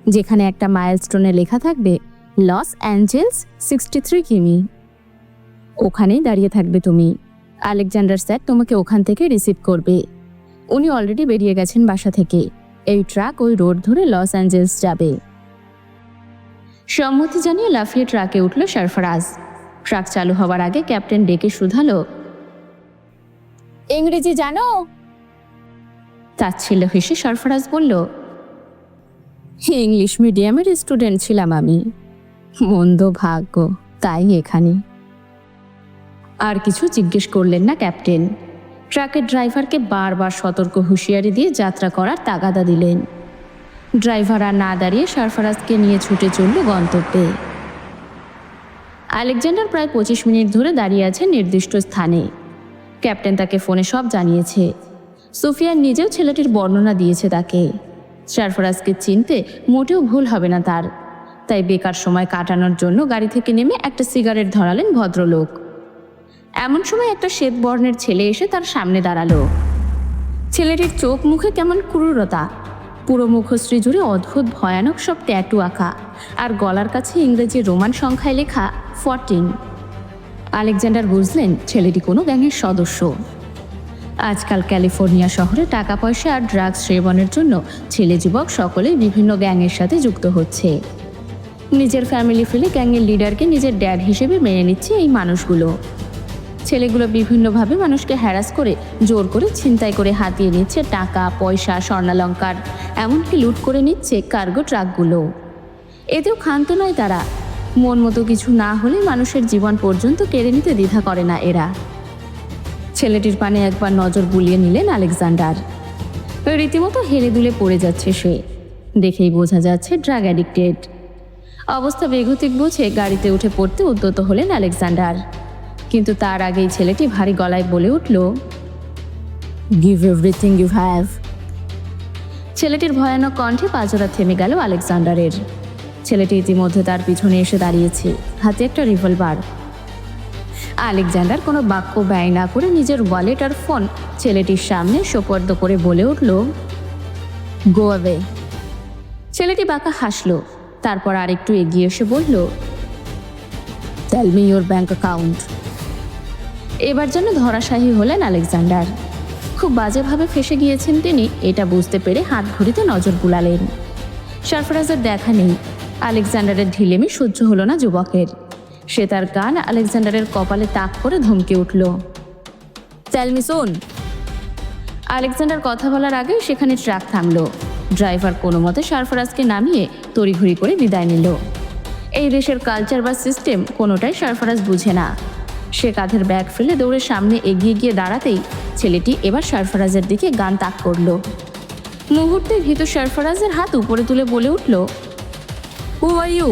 যেখানে একটা মাইলস্টোনে লেখা থাকবে লস অ্যাঞ্জেলস 63 কিমি। ওখানেই দাঁড়িয়ে থাকবে তুমি। আলেকজান্ডার স্যার তোমাকে ওখান থেকে রিসিভ করবে। উনি অলরেডি বেরিয়ে গেছেন বাসা থেকে। এই ট্রাক ওই রোড ধরে লস অ্যাঞ্জেলস যাবে। সম্মতি জানিয়ে লাফিয়ে ট্রাকে উঠল সরফরাজ। ট্রাক চালু হওয়ার আগে ক্যাপ্টেন ডেকে শুধালো, ইংরেজি জানো? তাচ্ছিল্য হেসে সরফরাজ বলল, ইংলিশ মিডিয়ামের স্টুডেন্ট ছিলাম আমি, মন্দ ভাগ্য তাই এখানে। আর কিছু জিজ্ঞেস করলেন না ক্যাপ্টেন। ট্রাকের ড্রাইভারকে বারবার সতর্ক হুঁশিয়ারি দিয়ে যাত্রা করার তাগাদা দিলেন। ড্রাইভার আর না দাঁড়িয়ে সরফরাজকে নিয়ে ছুটে চলল গন্তব্যে। আলেকজান্ডার প্রায় 25 মিনিট ধরে দাঁড়িয়ে আছে নির্দিষ্ট স্থানে। ক্যাপ্টেন তাকে ফোনে সব জানিয়েছে। সুফিয়ান নিজেও ছেলেটির বর্ণনা দিয়েছে তাকে। সরফরাজকে চিনতে মোটেও ভুল হবে না তার। তাই বেকার সময় কাটানোর জন্য গাড়ি থেকে নেমে একটা সিগারেট ধরালেন ভদ্রলোক। এমন সময় একটা শ্বেত বর্ণের ছেলে এসে তার সামনে দাঁড়ালো। ছেলেটির চোখ মুখে কেমন ক্রূরতা, পুরো মুখশ্রী জুড়ে অদ্ভুত ভয়ানক সব ট্যাটু আঁকা, আর গলার কাছে ইংরেজি রোমান সংখ্যায় লেখা 14। আলেকজান্ডার বুঝলেন ছেলেটি কোনো গ্যাংয়ের সদস্য। আজকাল ক্যালিফোর্নিয়া শহরে টাকা পয়সা আর ড্রাগস সেবনের জন্য ছেলে যুবক সকলেই বিভিন্ন গ্যাংয়ের সাথে যুক্ত হচ্ছে। নিজের ফ্যামিলি ফেলে গ্যাংয়ের লিডারকে নিজের ড্যাড হিসেবে মেনে নিচ্ছে এই মানুষগুলো। ছেলেগুলো বিভিন্নভাবে মানুষকে হ্যারাস করে জোর করে ছিনতাই করে হাতিয়ে নিচ্ছে টাকা পয়সা, স্বর্ণালঙ্কার, এমনকি লুট করে নিচ্ছে কার্গো ট্রাকগুলো। এতেও ক্ষান্ত নয় তারা। মন মতো কিছু না হলে মানুষের জীবন পর্যন্ত কেড়ে নিতে দ্বিধা করে না এরা। ছেলেটির পানে একবার নজর বুলিয়ে নিলেন আলেকজান্ডার। রীতিমতো হেলে দুলে পড়ে যাচ্ছে সে। দেখেই বোঝা যাচ্ছে ড্রাগ অ্যাডিক্টেড। অবস্থা বেগতিক বুঝে গাড়িতে উঠে পড়তে উদ্যত হলেন আলেকজান্ডার। কিন্তু তার আগেই ছেলেটি ভারী গলায় বলে উঠল, গিভ এভরিথিং ইউ হ্যাভ। ছেলেটির ভয়ানক কণ্ঠে পাজরা থেমে গেল আলেকজান্ডারের। ছেলেটি ইতিমধ্যে তার পিছনে এসে দাঁড়িয়েছে, হাতে একটা রিভলভার। আলেকজান্ডার কোনো বাক্য ব্যয় না করে নিজের ওয়ালেট আর ফোন ছেলেটির সামনে সোপর্দ করে বলে উঠল, গো অ্যাওয়ে। ছেলেটি বাঁকা হাসল, তারপর আরেকটু এগিয়ে এসে বলল, tell me your bank account. এবার যেন ধরাশায়ী হলেন আলেকজান্ডার। খুব বাজেভাবে ফেসে গিয়েছেন তিনি, এটা বুঝতে পেরে হাত ঘড়িতে নজর বুলালেন। সরফরাজের দেখা নেই। আলেকজান্ডারের ঢিলেমি সহ্য হলো না যুবকের। সে তার কান আলেকজান্ডারের কপালে তাক করে ধমকে উঠল, টেল মি সুন। আলেকজান্ডার কথা বলার আগে সেখানে ট্রাক থামলো। ড্রাইভার কোনো মতে সরফরাজকে নামিয়ে তড়িঘড়ি করে বিদায় নিল। এই দেশের কালচার বা সিস্টেম কোনোটাই সরফরাজ বুঝে না। সে কাঁধের ব্যাগ ফেলে দৌড়ে সামনে এগিয়ে গিয়ে দাঁড়াতেই ছেলেটি এবার সরফরাজের দিকে গান তাক করল। মুহূর্তে ভীত সরফরাজের হাত উপরে তুলে বলে উঠল, হু আর ইউ?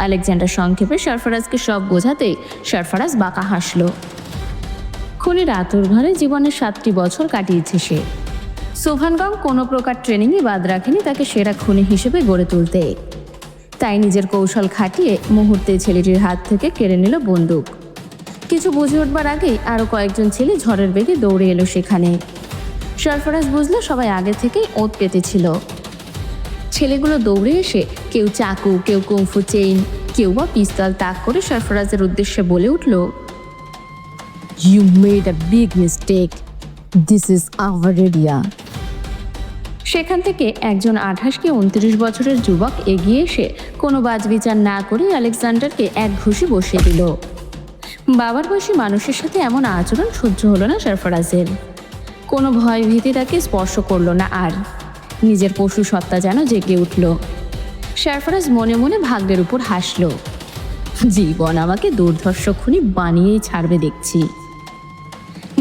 আলেকজান্ডার সংক্ষেপে সরফরাজকে সব বোঝাতেই সরফরাজ বাঁকা হাসল। খুনির আতুর ঘরে জীবনের 7টি বছর কাটিয়েছে সে। সোভানগং কোনো প্রকার ট্রেনিংই বাদ রাখেনি তাকে সেরা খুনি হিসেবে গড়ে তুলতে। তাই নিজের কৌশল খাটিয়ে মুহূর্তে ছেলেটির হাত থেকে কেড়ে নিল বন্দুক। কিছু বুঝে উঠবার আগেই আরও কয়েকজন ছেলে ঝড়ের বেগে দৌড়ে এলো সেখানে। সরফরাজ বুঝলো সবাই আগে থেকেই ওঁত পেতেছিল। ছেলেগুলো দৌড়ে এসে কেউ চাকু, কেউ কুংফু চেইন, কেউ বা পিস্তল তাক করে সরফরাজের উদ্দেশ্যে বলে উঠল, you made a big mistake, this is our area. সেখান থেকে একজন 28 কি 29 বছরের যুবক এগিয়ে এসে কোনো বাজবিচার না করে আলেকজান্ডারকে এক ঘুষি বসিয়ে দিল। বাবার বয়সী মানুষের সাথে এমন আচরণ সহ্য হলো না সরফরাজের। কোনো ভয় ভীতি তাকে স্পর্শ করলো না আর। নিজের পশু সত্তা যেন জেগে উঠল। সরফরাজ মনে মনে ভাগ্যের উপর হাসল। জীবন আমাকে দুর্ধর্ষ খুনি বানিয়েই ছাড়বে দেখছি।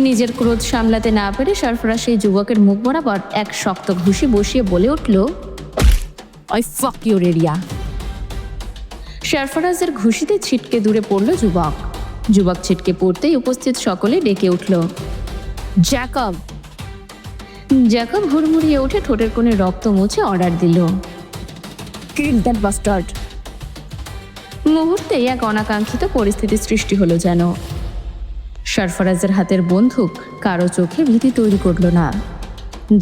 নিজের ক্রোধ সামলাতে না পেরে সরফরাজ সেই যুবকের মুখ বরাবর এক শক্ত ঘুষি বসিয়ে বলে উঠল, আই ফাক ইউর এরিয়া। সরফরাজের ঘুষিতে ছিটকে দূরে পড়ল যুবক। যুবক ছিটকে পড়তেই উপস্থিত সকলে ডেকে উঠল, জ্যাকব। জ্যাকব হুড়মুড়িয়ে উঠে ঠোঁটের কোণে রক্ত মুছে অর্ডার দিল, কিল দ্যাট বাস্টার্ড। মুহূর্তে এক অনাকাঙ্ক্ষিত পরিস্থিতি সৃষ্টি হলো যেন। সরফরাজের হাতের বন্দুক কারো চোখে ভীতি তৈরি করল না।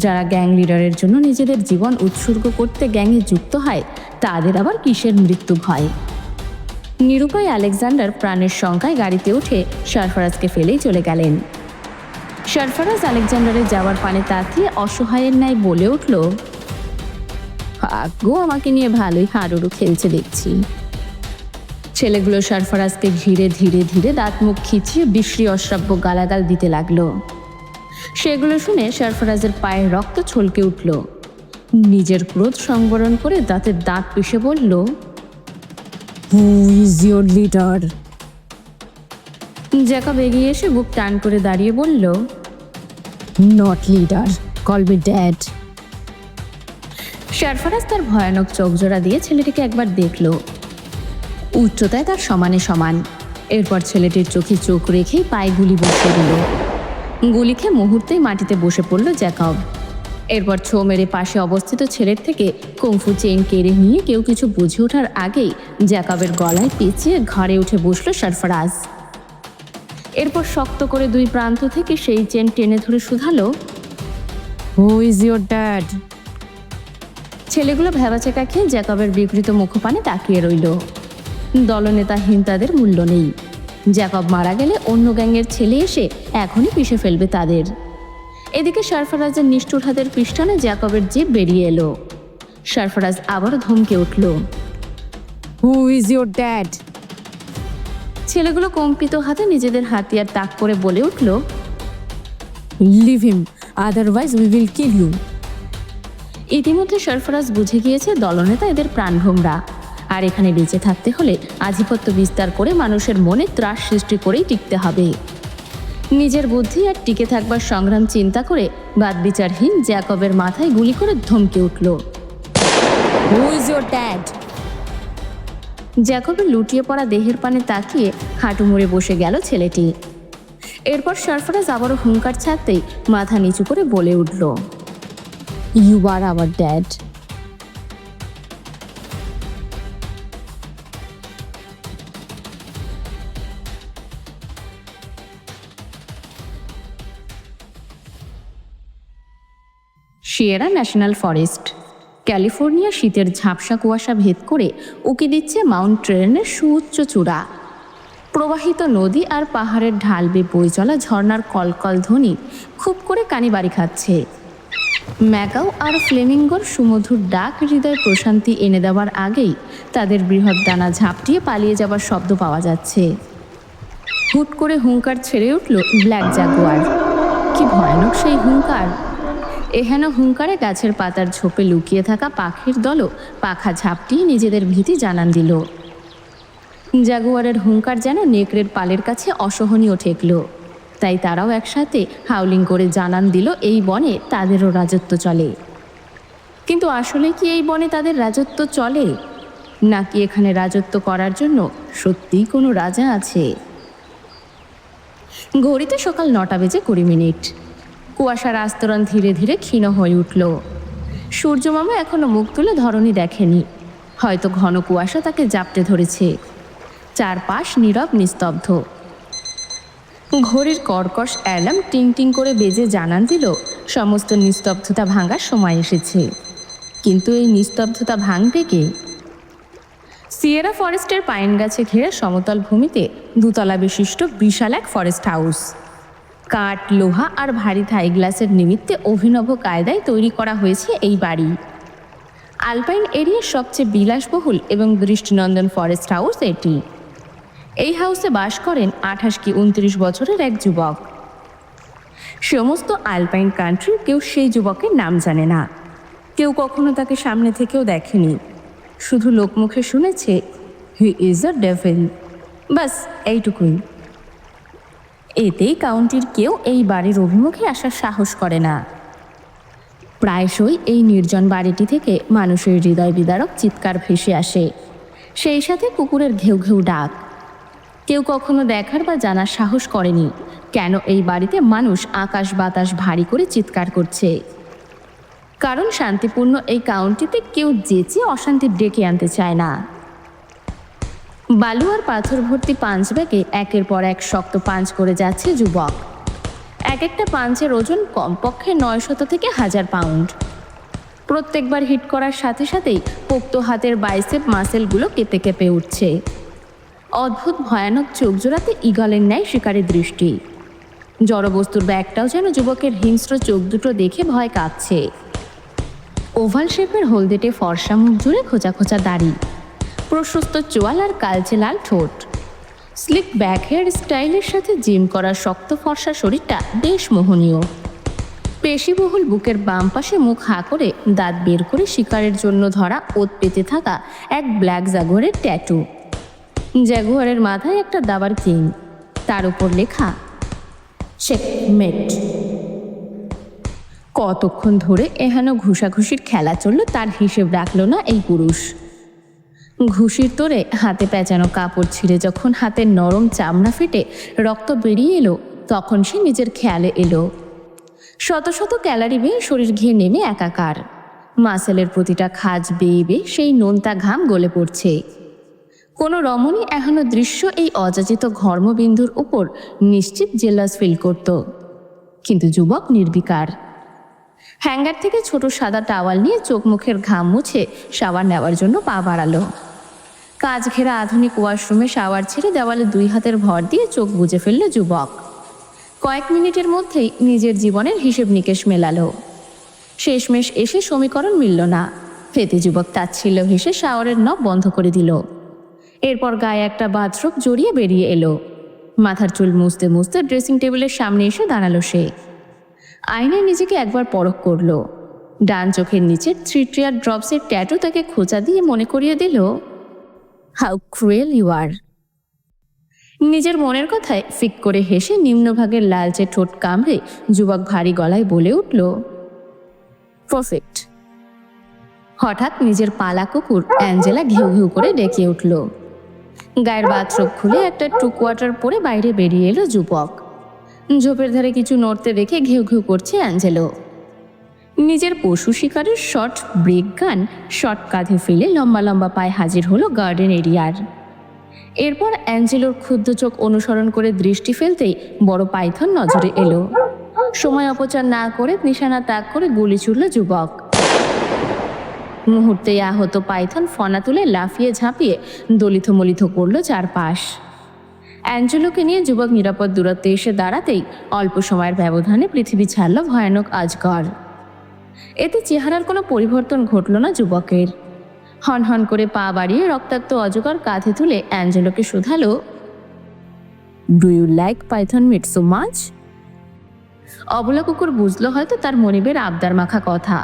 যারা গ্যাং লিডারের জন্য নিজেদের জীবন উৎসর্গ করতে গ্যাংয়ে যুক্ত হয় তাদের আবার কিসের মৃত্যু ভয়। নিরুপায় আলেকজান্ডার প্রাণের শঙ্কায় গাড়িতে উঠে সরফরাজকে ফেলেই চলে গেলেন। সরফরাজ আলেকজান্ডারের যাওয়ার পানে তাকিয়ে অসহায়ের ন্যায় বলে উঠল, ভাগ্য আমাকে নিয়ে ভালোই হাডুডু খেলছে দেখছি। ছেলেগুলো সরফরাজকে ঘিরে ধীরে ধীরে দাঁত মুখ খিচিয়ে বিশ্রী অশ্রাব্য গালাগাল দিতে লাগলো। সেগুলো শুনে সরফরাজের পায়ের রক্ত ছলকে উঠল। নিজের ক্রোধ সংবরণ করে দাঁতের দাঁত পিষে বলল, who is your leader? Jacob এগিয়ে এসে বুক টান করে দাঁড়িয়ে বলল, not leader, call me dad. Sarfaraz তার ভয়ানক চোখজোড়া দিয়ে ছেলেটিকে একবার দেখল। উচ্চতায় তার সমানে সমান। এরপর ছেলেটির চোখে চোখ রেখেই পায়ে গুলি বসিয়ে দিল। গুলি খেয়ে মুহূর্তেই মাটিতে বসে পড়ল জ্যাকব। এরপর ছো মেরে পাশে অবস্থিত ছেলের থেকে কুংফু চেইন কেড়ে নিয়ে কেউ কিছু বুঝে ওঠার আগেই জ্যাকবের গলায় পেঁচিয়ে ঘরে উঠে বসল সরফরাজ। এরপর শক্ত করে দুই প্রান্ত থেকে সেই চেন টেনে ধরে শুধালো, হু ইজ ইয়োর ড্যাড? ছেলেগুলো ভ্যাবাচেকা খেয়ে জ্যাকবের বিকৃত মুখপানে তাকিয়ে রইল। দলনেতাহীন তাদের মূল্য নেই। জ্যাকব মারা গেলে অন্য গ্যাংয়ের ছেলে এসে এখনই পিষে ফেলবে তাদের। এদিকে সরফরাজের নিষ্ঠুর হাতের পিষ্টনে জ্যাকবের জিভ বেরিয়ে এলো। সরফরাজ আবার ধমকে উঠল, হু ইজ ইয়োর ড্যাড? ছেলেগুলো কম্পিত হাতে নিজেদের হাতিয়ার তাক করে বলে উঠল, leave him, otherwise we will kill you. ইতিমধ্যে সরফরাজ বুঝে গিয়েছে দলনেতা এদের প্রাণভোমরা, আর এখানে বেঁচে থাকতে হলে আধিপত্য বিস্তার করে মানুষের মনে ত্রাস সৃষ্টি করেই টিকতে হবে। নিজের বুদ্ধি আর টিকে থাকবার সংগ্রাম চিন্তা করে বাদবিচারহীন জ্যাকবের মাথায় গুলি করে ধমকে উঠল, হু ইজ ইয়োর ড্যাড? জ্যাকবের লুটিয়ে পড়া দেহের পানে তাকিয়ে হাঁটু মুড়ে বসে গেল ছেলেটি। এরপর সরফরাজ আবারও হুঙ্কার ছাড়তেই মাথা নিচু করে বলে উঠল, you are our dad. Sierra National Forest, California শীতের ঝাপসা কুয়াশা ভেদ করে উকি দিচ্ছে মাউন্ট ট্রেনের সুউচ্চ চূড়া। প্রবাহিত নদী আর পাহাড়ের ঢাল বেয়ে বয়ে চলা ঝর্ণার কলকল ধ্বনি খুব করে কানে বাড়ি খাচ্ছে। ম্যাকাও আর ফ্লেমিঙ্গোর সুমধুর ডাক হৃদয় প্রশান্তি এনে দেওয়ার আগেই তাদের বৃহৎ ডানা ঝাপটিয়ে পালিয়ে যাবার শব্দ পাওয়া যাচ্ছে। হুট করে হুঙ্কার ছেড়ে উঠল ব্ল্যাক জাগুয়ার। কি ভয়ানক সেই হুঙ্কার! এহেন হুঙ্কারে গাছের পাতার ঝোপে লুকিয়ে থাকা পাখির দলও পাখা ঝাপটিয়ে নিজেদের ভীতি জানান দিল। জাগুয়ারের হুঙ্কার যেন নেকড়ের পালের কাছে অসহনীয় ঠেকল। তাই তারাও একসাথে হাউলিং করে জানান দিল এই বনে তাদেরও রাজত্ব চলে। কিন্তু আসলে কি এই বনে তাদের রাজত্ব চলে, নাকি এখানে রাজত্ব করার জন্য সত্যিই কোনো রাজা আছে? ঘড়িতে সকাল 9:20। কুয়াশার আস্তরণ ধীরে ধীরে ক্ষীণ হয়ে উঠল। সূর্যমামা এখনো মুখ তুলে ধরণী দেখেনি। হয়তো ঘন কুয়াশা তাকে জাপটে ধরেছে। চারপাশ নীরব নিস্তব্ধ। ঘড়ির কর্কশ অ্যালার্ম টিং টিং করে বেজে জানান দিল সমস্ত নিস্তব্ধতা ভাঙার সময় এসেছে। কিন্তু এই নিস্তব্ধতা ভাঙবে কে? সিয়েরা ফরেস্টের পাইন গাছে ঘেরা সমতল ভূমিতে 2 তলা বিশিষ্ট বিশাল এক ফরেস্ট হাউস। কাঠ, লোহা আর ভারী থাই গ্লাসের নিমিত্তে অভিনব কায়দায় তৈরি করা হয়েছে এই বাড়ি। আলপাইন এরিয়ার সবচেয়ে বিলাসবহুল এবং দৃষ্টিনন্দন ফরেস্ট হাউস এটি। এই হাউসে বাস করেন 28 কি 29 বছরের এক যুবক। সমস্ত আলপাইন কান্ট্রির কেউ সেই যুবকের নাম জানে না। কেউ কখনো তাকে সামনে থেকেও দেখেনি। শুধু লোকমুখে শুনেছে হি ইজ আ ডেভিল। বাস এইটুকুই। এতেই কাউন্টির কেউ এই বাড়ির অভিমুখে আসার সাহস করে না। প্রায়শই এই নির্জন বাড়িটি থেকে মানুষের হৃদয় বিদারক চিৎকার ভেসে আসে, সেই সাথে কুকুরের ঘেউ ঘেউ ডাক। কেউ কখনো দেখার বা জানার সাহস করেনি কেন এই বাড়িতে মানুষ আকাশ বাতাস ভারী করে চিৎকার করছে। কারণ শান্তিপূর্ণ এই কাউন্টিতে কেউ যেচে অশান্তি ডেকে আনতে চায় না। বালু আর পাথর ভর্তি পাঞ্চ ব্যাগে একের পর এক শক্ত পাঞ্চ করে যাচ্ছে যুবক। এক একটা পাঞ্চের ওজন কমপক্ষে 900 থেকে 1000 পাউন্ড। প্রত্যেকবার হিট করার সাথে সাথেই পোক্ত হাতের বাইসেপ মাসেলগুলো কেঁপে কেঁপে উঠছে। অদ্ভুত ভয়ানক চোখ জোড়াতে ঈগলের ন্যায় শিকারের দৃষ্টি। জড়বস্তুর ব্যাগটাও যেন যুবকের হিংস্র চোখ দুটো দেখে ভয় কাঁপছে। ওভাল শেপের হলদেটে ফর্সা মুখ জুড়ে খোঁচা খোঁচা দাড়ি, প্রশস্ত চোয়াল আর কালচে লাল ঠোঁট। স্লিক ব্যাক হেয়ার স্টাইলের সাথে জিম করা শক্ত ফর্সা শরীরটা বেশ মোহনীয়। পেশিবহুল বুকের বাম পাশে মুখ হাঁ করে দাঁত বের করে শিকারের জন্য ধরা ওত পেতে থাকা এক ব্ল্যাক জাগুয়ারের ট্যাটু। জাগুয়ারের মাথায় একটা দাবার কিং, তার উপর লেখা চেকমেট। কতক্ষণ ধরে এহেন ঘুষাঘুষির খেলা চলল তার হিসেব রাখল না এই পুরুষ। ঘুষির তোরে হাতে পেঁচানো কাপড় ছিঁড়ে যখন হাতের নরম চামড়া ফেটে রক্ত বেরিয়ে এলো, তখন সে নিজের খেয়ালে এলো। শত শত ক্যালারি বেয়ে শরীর ঘিয়ে নেমে একাকার। মাসেলের প্রতিটা খাজ বেয়ে বেয়ে সেই নোনতা ঘাম গলে পড়ছে। কোনো রমণী এখনো দৃশ্য এই অযাচিত ঘর্মবিন্দুর উপর নিশ্চিত জেলাস ফিল করত, কিন্তু যুবক নির্বিকার। হ্যাঙ্গার থেকে ছোট সাদা টাওয়াল নিয়ে চোখ মুখের ঘাম মুছে শাওয়ার নেওয়ার জন্য পা বাড়ালো। কাজ ঘেরা আধুনিক ওয়াশরুমে শাওয়ার ছেড়ে দেওয়ালে 2 হাতের ভর দিয়ে চোখ বুজে ফেলল যুবক। কয়েক মিনিটের মধ্যেই নিজের জীবনের হিসেব নিকেশ মেলালো। শেষমেশ এসে সমীকরণ মিলল না। ফেতে যুবক তাচ্ছিল্য হেসে শাওয়ারের নব বন্ধ করে দিল। এরপর গায়ে একটা বাথরোব জড়িয়ে বেরিয়ে এলো। মাথার চুল মুছতে মুছতে ড্রেসিং টেবিলের সামনে এসে দাঁড়ালো সে। আয়নায় নিজেকে একবার পরখ করলো। ডান চোখের নিচে 3 টিয়ার ড্রপসের ট্যাটু তাকে খোঁচা দিয়ে মনে করিয়ে দিল হাউ ক্রুয়েল ইউ আর। নিজের মনের কথায় ফিক করে হেসে নিম্নভাগের লালচে ঠোঁট কামড়ে যুবক ভারী গলায় বলে উঠল, পারফেক্ট। হঠাৎ নিজের পালা কুকুর অ্যাঞ্জেলা ঘেউ ঘেউ করে ডেকে উঠল। গায়ের বাথরোব খুলে একটা 2 কোয়ার্টার পরে বাইরে বেরিয়ে এলো যুবক। ঝোপের ধারে কিছু নড়তে দেখে ঘেউ ঘেউ করছে অ্যাঞ্জেলো। নিজের পশু শিকারের শর্ট ব্রেক গান শর্ট কাঁধে ফেলে লম্বা লম্বা পায়ে হাজির হলো গার্ডেন এরিয়ার। এরপর অ্যাঞ্জেলোর ক্ষুদ্র চোখ অনুসরণ করে দৃষ্টি ফেলতেই বড় পাইথন নজরে এলো। সময় অপচয় না করে নিশানা তাক করে গুলি ছুড়ল যুবক। মুহূর্তেই আহত পাইথন ফনা তুলে লাফিয়ে ঝাঁপিয়ে দলিত মলিত করল চারপাশ। অ্যাঞ্জেলোকে নিয়ে যুবক নিরাপদ দূরত্বে এসে দাঁড়াতেই অল্প সময়ের ব্যবধানে পৃথিবী ছাড়ল ভয়ানক আজগর। এতে চেহারার কোনো পরিবর্তন ঘটল না যুবকের। হন হন করে পা বাড়িয়ে রক্তাক্ত অজগর কাঁধে তুলে অ্যাঞ্জেলোকে শুধালো, do you like python meat so much? অবলা কুকুর বুঝলো হয়তো তার মনিবের আবদার মাখা কথা।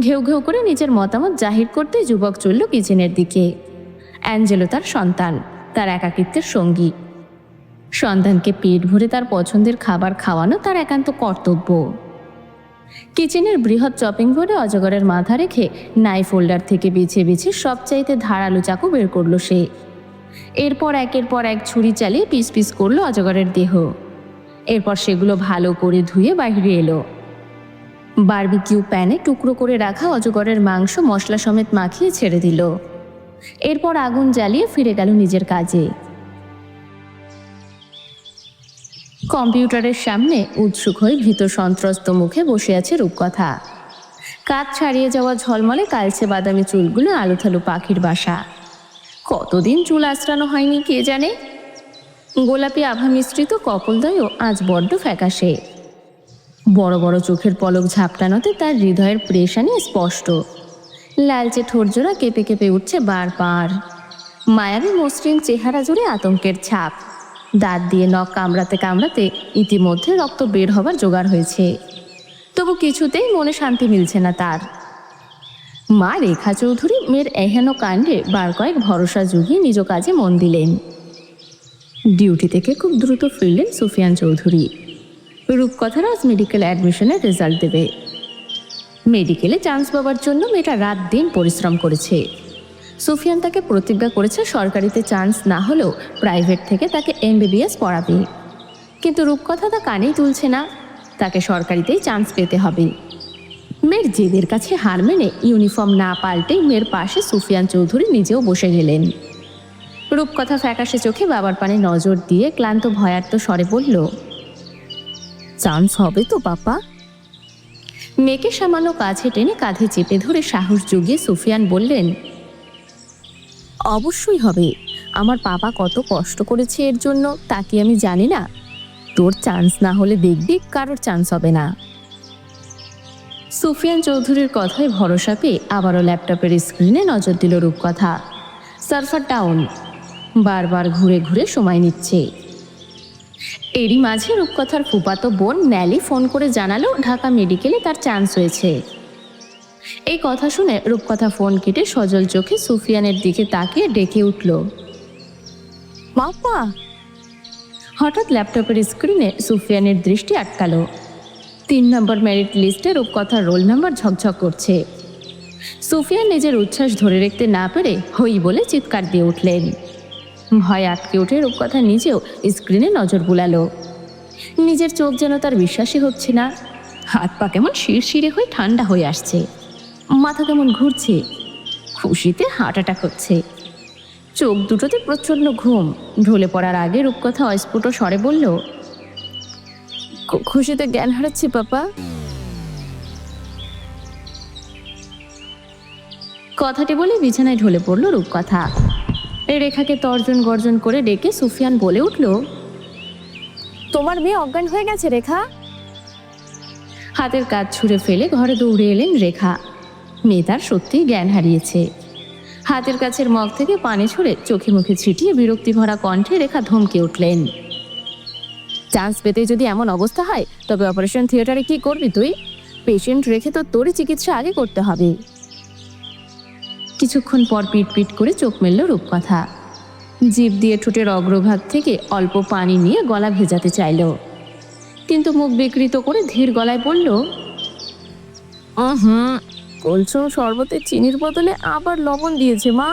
ঘেউ ঘেউ করে নিজের মতামত জাহির করতে যুবক চলল কিচেনের দিকে। অ্যাঞ্জেলো তার সন্তান, তার একাকিত্বের সঙ্গী। সন্তানকে পেট ভরে তার পছন্দের খাবার খাওয়ানো তার একান্ত কর্তব্য। কিচেনের বৃহৎ চপিং বোর্ডে অজগরের মাথা রেখে নাইফ হোল্ডার থেকে বেছে বেছে সবচাইতে ধারালো চাকু বের করলো সে। এরপর একের পর এক ছুরি চালিয়ে পিস পিস করলো অজগরের দেহ। এরপর সেগুলো ভালো করে ধুয়ে বাইরে এলো। বারবিকিউ প্যানে টুকরো করে রাখা অজগরের মাংস মশলা সমেত মাখিয়ে ছেড়ে দিল। এরপর আগুন জ্বালিয়ে ফিরে গেল নিজের কাজে। কম্পিউটারের সামনে উৎসুক হয়ে ভীত সন্ত্রস্ত মুখে বসে আছে রূপকথা। কাজ ছাড়িয়ে যাওয়া ঝলমলে কালচে বাদামি চুলগুলো আলুথালু পাখির বাসা। কতদিন চুল আঁচড়ানো হয়নি কে জানে। গোলাপি আভা মিশ্রিত কপলদয়ও আজ বড্ড ফ্যাকাশে। বড় বড় চোখের পলক ঝাপটানোতে তার হৃদয়ের প্রেশানি স্পষ্ট। লালচে ঠোঁটজোড়া কেঁপে কেঁপে উঠছে বারবার। মায়াবী মসৃণ চেহারা জুড়ে আতঙ্কের ছাপ। দাঁত দিয়ে নখ কামড়াতে কামড়াতে ইতিমধ্যে রক্ত বের হবার জোগাড় হয়েছে। তবু কিছুতেই মনে শান্তি মিলছে না তার। মা রেখা চৌধুরী মেয়ের এহেন কাণ্ডে বার কয়েক ভরসা জুগিয়ে নিজ কাজে মন দিলেন। ডিউটি থেকে খুব দ্রুত ফিরলেন সুফিয়ান চৌধুরী। রূপকথার আজ মেডিকেল অ্যাডমিশনের রেজাল্ট দেবে। মেডিকেলে চান্স পাওয়ার জন্য মেয়েটা রাত দিন পরিশ্রম করেছে। সুফিয়ান তাকে প্রতিজ্ঞা করেছে সরকারিতে চান্স না হলেও প্রাইভেট থেকে তাকে MBBS পড়াবে। কিন্তু রূপকথা তা কানেই তুলছে না। তাকে সরকারিতেই চান্স পেতে হবে। মেয়ের জেদের কাছে হার মেনে ইউনিফর্ম না পাল্টেই মেয়ের পাশে সুফিয়ান চৌধুরী নিজেও বসে গেলেন। রূপকথা ফ্যাকাশে চোখে বাবার পানে নজর দিয়ে ক্লান্ত ভয়ার্ত স্বরে বলল, চান্স হবে তো পাপা? মেয়েকে সামান্য কাছে টেনে কাঁধে চেপে ধরে সাহস জুগিয়ে সুফিয়ান বললেন, অবশ্যই হবে। আমার বাবা কত কষ্ট করেছে এর জন্য, তা কি আমি জানি না? তোর চান্স না হলে দেখবি কারোর চান্স হবে না। সুফিয়ান চৌধুরীর কথায় ভরসা পেয়ে আবারও ল্যাপটপের স্ক্রিনে নজর দিল রূপকথা। সার্ভার ডাউন, বারবার ঘুরে ঘুরে সময় নিচ্ছে। এরই মাঝে রূপকথার ফুফাতো বোন ন্যালি ফোন করে জানালো ঢাকা মেডিকেলে তার চান্স হয়েছে। এই কথা শুনে রূপকথা ফোন কেটে সজল চোখে সুফিয়ানের দিকে তাকিয়ে ডেকে উঠল, বাবা। হঠাৎ ল্যাপটপের স্ক্রিনে সুফিয়ানের দৃষ্টি আটকালো। 3 নম্বর মেরিট লিস্টে রূপকথার রোল নাম্বার ঝকঝক করছে। সুফিয়ান নিজের উচ্ছ্বাস ধরে রাখতে না পেরে হই বলে চিৎকার দিয়ে উঠলেন। ভয় আটকে উঠে রূপকথা নিজেও স্ক্রিনে নজর বুলালো। নিজের চোখ যেন তার বিশ্বাসই হচ্ছে না। হাত পা কেমন শিরশিরে হয়ে ঠান্ডা হয়ে আসছে, মাথা কেমন ঘুরছে, খুশিতে হার্ট অ্যাটাক হচ্ছে। চোখ দুটোতে প্রচণ্ড ঘুম। ঢলে পড়ার আগে রূপকথা অস্ফুট স্বরে বলল, খুশিতে জ্ঞান হারাচ্ছি পাপা। কথাটি বলে বিছানায় ঢলে পড়ল রূপকথা। রেখাকে তর্জন গর্জন করে ডেকে সুফিয়ান বলে উঠল, তোমার মেয়ে অজ্ঞান হয়ে গেছে রেখা। হাতের কাজ ছুঁড়ে ফেলে ঘরে দৌড়ে এলেন রেখা। মেয়ে তার সত্যিই জ্ঞান হারিয়েছে। হাতের কাছের মগ থেকে পানি ছুঁড়ে চোখে মুখে ছিটিয়ে বিরক্তি ভরা কণ্ঠে রেখা ধমকে উঠলেন, চান্স পেতে যদি এমন অবস্থা হয় তবে অপারেশন থিয়েটারে কি করবি তুই? পেশেন্ট রেখে তো তোরই চিকিৎসা আগে করতে হবে। কিছুক্ষণ পর পিট পিট করে চোখ মেলল রূপকথা। জিভ দিয়ে ঠোঁটের অগ্রভাগ থেকে অল্প পানি নিয়ে গলা ভেজাতে চাইল, কিন্তু মুখ বিকৃত করে ধীর গলায় বলল, কুলসুম শরবতে চিনির বদলে আবার লবণ দিয়েছে মা।